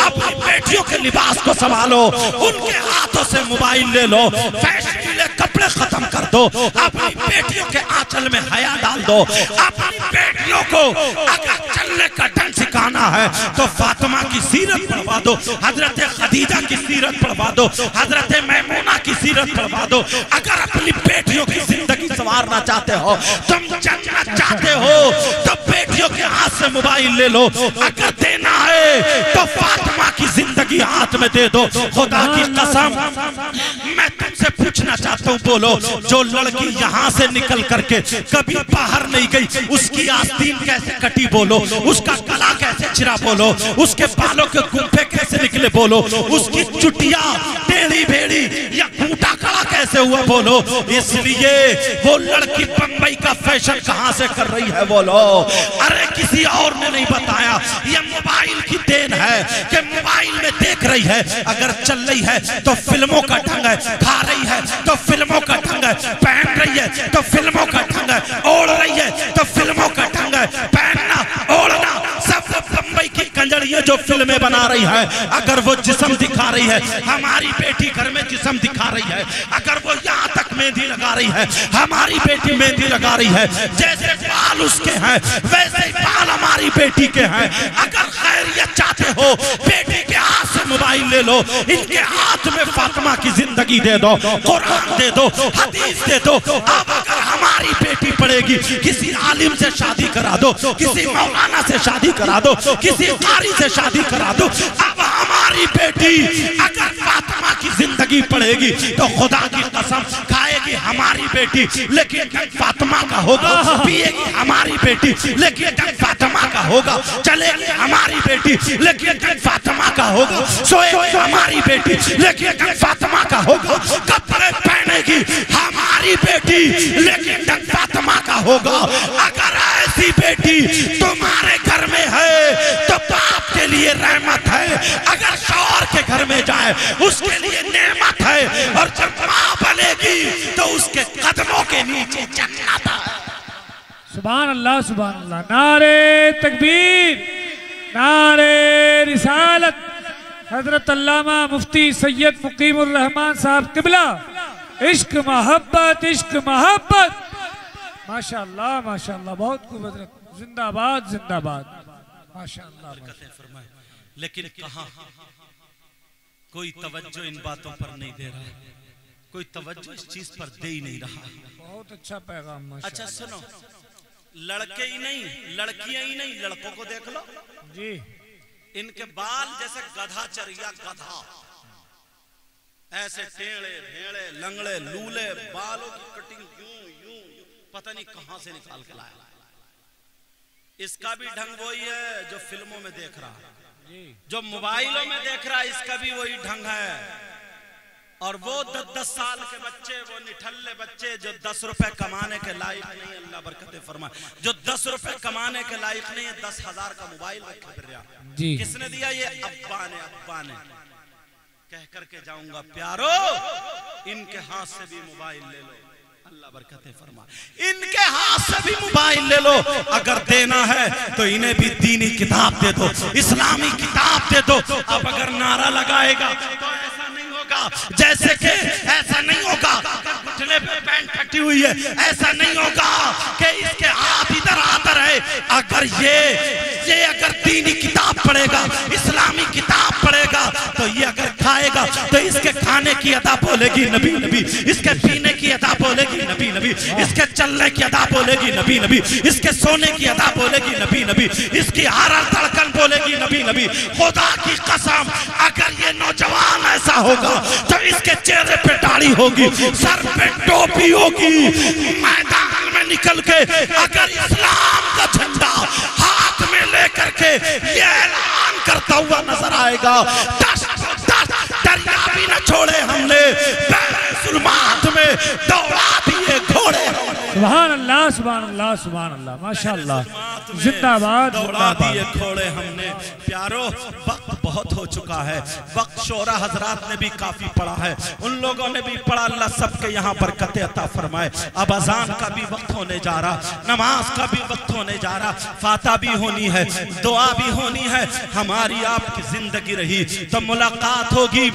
[SPEAKER 3] अपनी बेटियों के लिबास को संभालो, उनके हाथों से मोबाइल ले लो, फैशनीले कपड़े खत्म कर दो, अपनी बेटियों के आंचल में हया डाल दो। अपनी बेटियों को अगर चलने का ढंग सिखाना है तो फातिमा की सीरत पढ़वा दो, हजरत खदीजा की सीरत पढ़वा दो, हजरत मैमूना की सीरत पढ़वा दो। अगर अपनी बेटियों की जिंदगी संवारना चाहते हो, तुम जन्नत चाहते हो तो बेटियों के हाथ से मोबाइल ले लो, अगर देना है तो फातिमा की जिंदगी हाथ में दे दो। खुदा की कसम मैं तुमसे पूछना चाहता हूँ, बोलो जो लड़की यहाँ से निकल करके कभी बाहर नहीं गई, उसकी आस्तीन कैसे कटी बोलो, उसका गला कैसे चिरा बोलो, उसके बालों के गुंफे कैसे निकले बोलो, उसकी चुटिया टेढ़ी भेड़ी या खूंटा कड़ा कैसे हुआ बोलो। इसलिए वो लड़की बंबई का फैशन कहाँ से कर रही है बोलो। अरे किसी और ने नहीं बताया, ये मोबाइल की देन है कि मोबाइल में देख रही है, अगर चल रही है तो फिल्मों का ढंग है, खा रही है तो फिल्मों का ढंग है, पहन रही है तो फिल्मों का ढंग है, ओढ़ रही है तो फिल्मों का ढंग है, पहनना ओढ़ना सब बंबई की कंजड़ियां जो फिल्में बना रही है। अगर वो जिस्म दिखा रही है, हमारी बेटी घर में जिस्म दिखा रही है, अगर वो यहाँ तक मेहंदी लगा रही है, हमारी बेटी मेहंदी लगा रही है, जैसे बाल उसके हैं वैसे ही बाल हमारी बेटी के हैं। अगर खैरियत चाहते हो बेटी के हाथ से मोबाइल ले लो, इनके हाथ में फातिमा की जिंदगी दे दो, कुरान दे दो, हदीस दे दो। अब अगर हमारी बेटी पढ़ेगी, किसी आलिम से शादी करा दो, किसी मौलाना से शादी करा दो, किसी कारी से शादी करा दो। अब हमारी बेटी अगर फातिमा की जिंदगी पढ़ेगी तो खुदा की कसम खाएगी हमारी बेटी, लेकिन फातिमा का होगा, पिएगी हमारी बेटी लेकिन फातिमा का होगा, चलेगी हमारी बेटी लेकिन फातिमा का होगा, सोएगी हमारी बेटी लेकिन फातिमा का होगा, कपड़े पहनेगी हमारी बेटी लेकिन फातिमा का होगा। अगर ऐसी बेटी तुम्हारे घर में है तो बाप के लिए रहमत है, अगर शौहर के घर में जाए उसके लिए नेमत है, और जब मां बनेगी तो उसके कदमों के नीचे जन्नत है।
[SPEAKER 1] सुभान अल्लाह, सुभान अल्लाह। नारे तकबीर, नारे रिसालत। हजरत अल्लामा मुफ्ती सैयद मुकीमुर रहमान साहब किबला, इश्क मोहब्बत, इश्क मोहब्बत। माशाअल्लाह, माशाअल्लाह, बहुत खूब हजरत, जिंदाबाद, जिंदाबाद, माशाअल्लाह।
[SPEAKER 2] लेकिन कहाँ कोई तवज्जो इन बातों पर नहीं दे रहा, कोई तवज्जो इस चीज पर दे ही नहीं रहा।
[SPEAKER 1] बहुत अच्छा पैगाम।
[SPEAKER 2] अच्छा सुनो, लड़के ही नहीं, लड़कियां ही नहीं, लड़कों को देख लो
[SPEAKER 1] जी, इनके बाल जैसे गधा चरिया, गधा ऐसे टेढ़े भेड़े लंगड़े लूले, बालों की कटिंग यूं यूं, पता नहीं कहां से निकाल के लाया। इसका भी ढंग वही है जो फिल्मों में देख रहा है, जो मोबाइलों में देख रहा है, इसका भी वही ढंग है। और वो 10-10 साल के बच्चे, वो निठल्ले बच्चे जो 10 रुपए कमाने के लायक नहीं, अल्लाह बरकत फरमाए, जो 10 रुपए कमाने के लायक नहीं है, 10,000 का मोबाइल रखे फिर रहा। किसने दिया? ये अब्बा ने, अब्बा ने कह करके जाऊंगा प्यारो इनके हाथ से भी मोबाइल ले लो, अल्लाह बरकत फरमाए, इनके हाथ से भी मोबाइल ले लो। अगर देना है तो इन्हें भी दीनी किताब दे दो, इस्लामी किताब दे दो। अब अगर नारा लगाएगा तो ऐसा नहीं होगा, जैसे कि ऐसा नहीं होगा घुटने पे पैंट फटी हुई है, ऐसा नहीं होगा कि इसके हाथ इधर आता रहे। अगर ये अगर दीनी किताब पढ़ेगा, इस्लामी किताब पढ़ेगा, तो ये अगर खाएगा तो इसके खाने की अदा बोलेगी नबी नबी, इसके पीने की अदा बोलेगी नबी नबी, इसके चलने की अदा बोलेगी नबी नबी, इसके सोने की अदा बोलेगी नबी नबी, इसकी हर धड़कन बोलेगी नबी नबी। खुदा की कसम अगर ये नौजवान ऐसा होगा तो इसके चेहरे पे दाढ़ी होगी, सर पे टोपी होगी, मैदान में निकल के अगर इस्लाम का झंडा हाथ में लेकर के ये ऐलान करता हुआ नजर आएगा, दरिया भी न छोड़े हमने, जुल्मात में दौड़ा दिए घोड़े। सुभान अल्लाह, सुभान अल्लाह, सुभान अल्लाह, माशाअल्लाह, जिंदाबाद,
[SPEAKER 2] दौड़ा दिए घोड़े हमने,
[SPEAKER 3] प्यारो वक्त बहुत हो चुका है, वक्त शोरा हजरात ने भी काफी पढ़ा है, उन लोगों ने भी पढ़ा, अल्लाह सबके यहाँ बरकत अता फरमाए। अब अजान का भी वक्त होने जा रहा, नमाज का भी वक्त होने जा रहा, फाता भी होनी है, दुआ भी होनी है। हमारी आपकी जिंदगी रही तो मुलाकात होगी।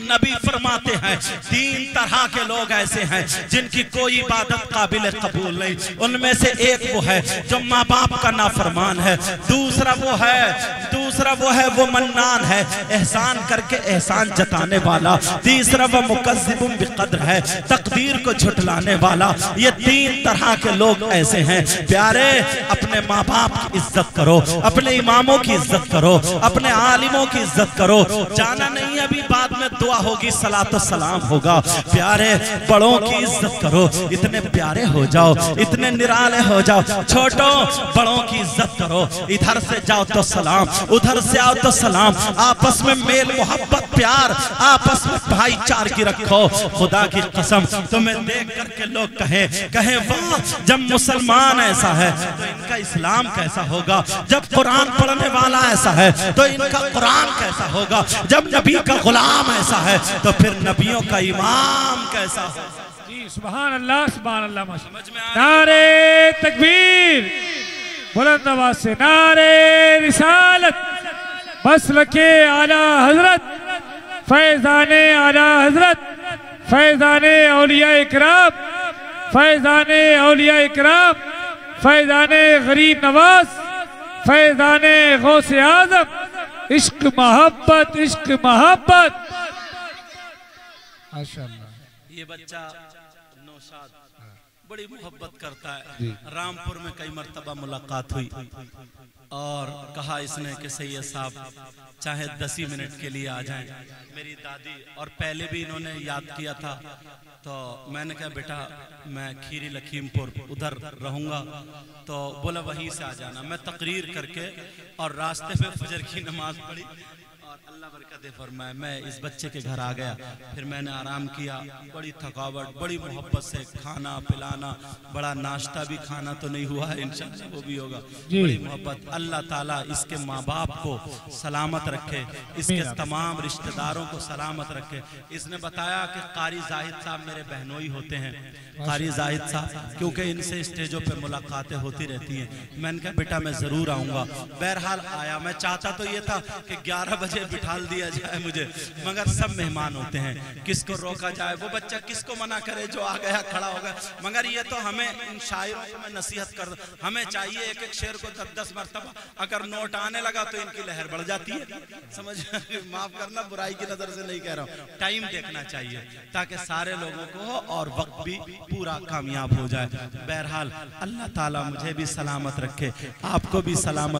[SPEAKER 3] नबी फरमाते हैं 3 तरह के लोग ऐसे हैं जिनकी कोई इबादत काबिल कबूल नहीं। उनमें से एक वो है जो माँ बाप का नाफरमान है, दूसरा वो है वो मन्नान है, एहसान करके एहसान जताने वाला, तीसरा वो मुकज़्ज़िबुन बिक़द्र है, तकदीर को झुठलाने वाला। ये 3 तरह के लोग ऐसे हैं। प्यारे, अपने माँ बाप की इज्जत करो, अपने इमामों की इज्जत करो, अपने आलिमों की इज्जत करो। जाना नहीं, अभी बाद में दुआ होगी, सलात व सलाम होगा। प्यारे, बड़ों की इज्जत करो, इतने प्यारे हो जाओ, इतने निराले हो जाओ। छोटों बड़ों की इज्जत करो, इधर से जाओ तो सलाम, उधर से आओ तो सलाम। आपस में मेल मोहब्बत प्यार, आपस में भाईचारगी रखो। खुदा की कसम, तुम्हें देख करके लोग कहे वाह, जब मुसलमान ऐसा है तो इनका इस्लाम कैसा होगा, जब कुरान पढ़ने वाला ऐसा है तो इनका कुरान कैसा होगा, जब नबी का गुलाम ऐसा है तो फिर नबियों का इमाम कैसा होगा।
[SPEAKER 1] जी सुभान अल्लाह, सुभान अल्लाह। समझ में आ रहा है? नारे तकबीर, बुलंद आवाज से नारे रिसालत, मसलके आला हजरत, फैजाने आला हजरत, फैजाने औलिया इकराम, फैजाने औलिया इकराम, फैजाने गरीब नवाज, फैजाने गौसे आजम। इश्क मोहब्बत, इश्क मोहब्बत। माशाअल्लाह।
[SPEAKER 3] ये बच्चा नौशाद बड़ी मोहब्बत करता है। रामपुर में कई मर्तबा मुलाकात हुई और कहा इसने कि सैयद साहब चाहे 10 ही मिनट के लिए आ जाएं। मेरी दादी और पहले भी इन्होंने याद किया था, तो मैंने कहा बेटा मैं खीरी लखीमपुर उधर रहूँगा, तो बोला वहीं से आ जाना। मैं तकरीर करके और रास्ते में फजर की नमाज पढ़ी और अल्लाह बरकत फरमाए मैं इस बच्चे के घर आ गया। फिर मैंने आराम किया, बड़ी थकावट, बड़ी मोहब्बत से खाना पिलाना, बड़ा नाश्ता भी, खाना तो नहीं हुआ है, इंशाअल्लाह वो भी होगा। बड़ी मोहब्बत। अल्लाह ताला इसके माँ बाप को सलामत रखे, इसके तमाम रिश्तेदारों को सलामत रखे। इसने बताया कि कारी जाहिद साहब मेरे बहनोई होते हैं, कारी जाहिद साहब, क्योंकि इनसे स्टेजों पे मुलाकातें होती रहती हैं। मैंने कहा बेटा मैं ज़रूर आऊँगा। बहरहाल आया। मैं चाहता तो ये था कि 11 बजे बिठाल दिया जाए मुझे, मगर सब मेहमान होते हैं, किसको रोका जाए, वो बच्चा किसको मना करे जो आ गया खड़ा हो गया। मगर ये तो हमें इन शायरों को मैं नसीहत कर, हमें चाहिए एक एक शेर को 10-10 मरतबा, अगर नोट आने लगा तो इनकी लहर बढ़ जाती है। समझ माफ करना, बुराई की नजर से नहीं कह रहा हूँ, टाइम देखना चाहिए ताकि सारे लोगों को हो और वक्त भी पूरा कामयाब हो जाए। बहरहाल अल्लाह ताला मुझे भी सलामत रखे, आपको भी सलामत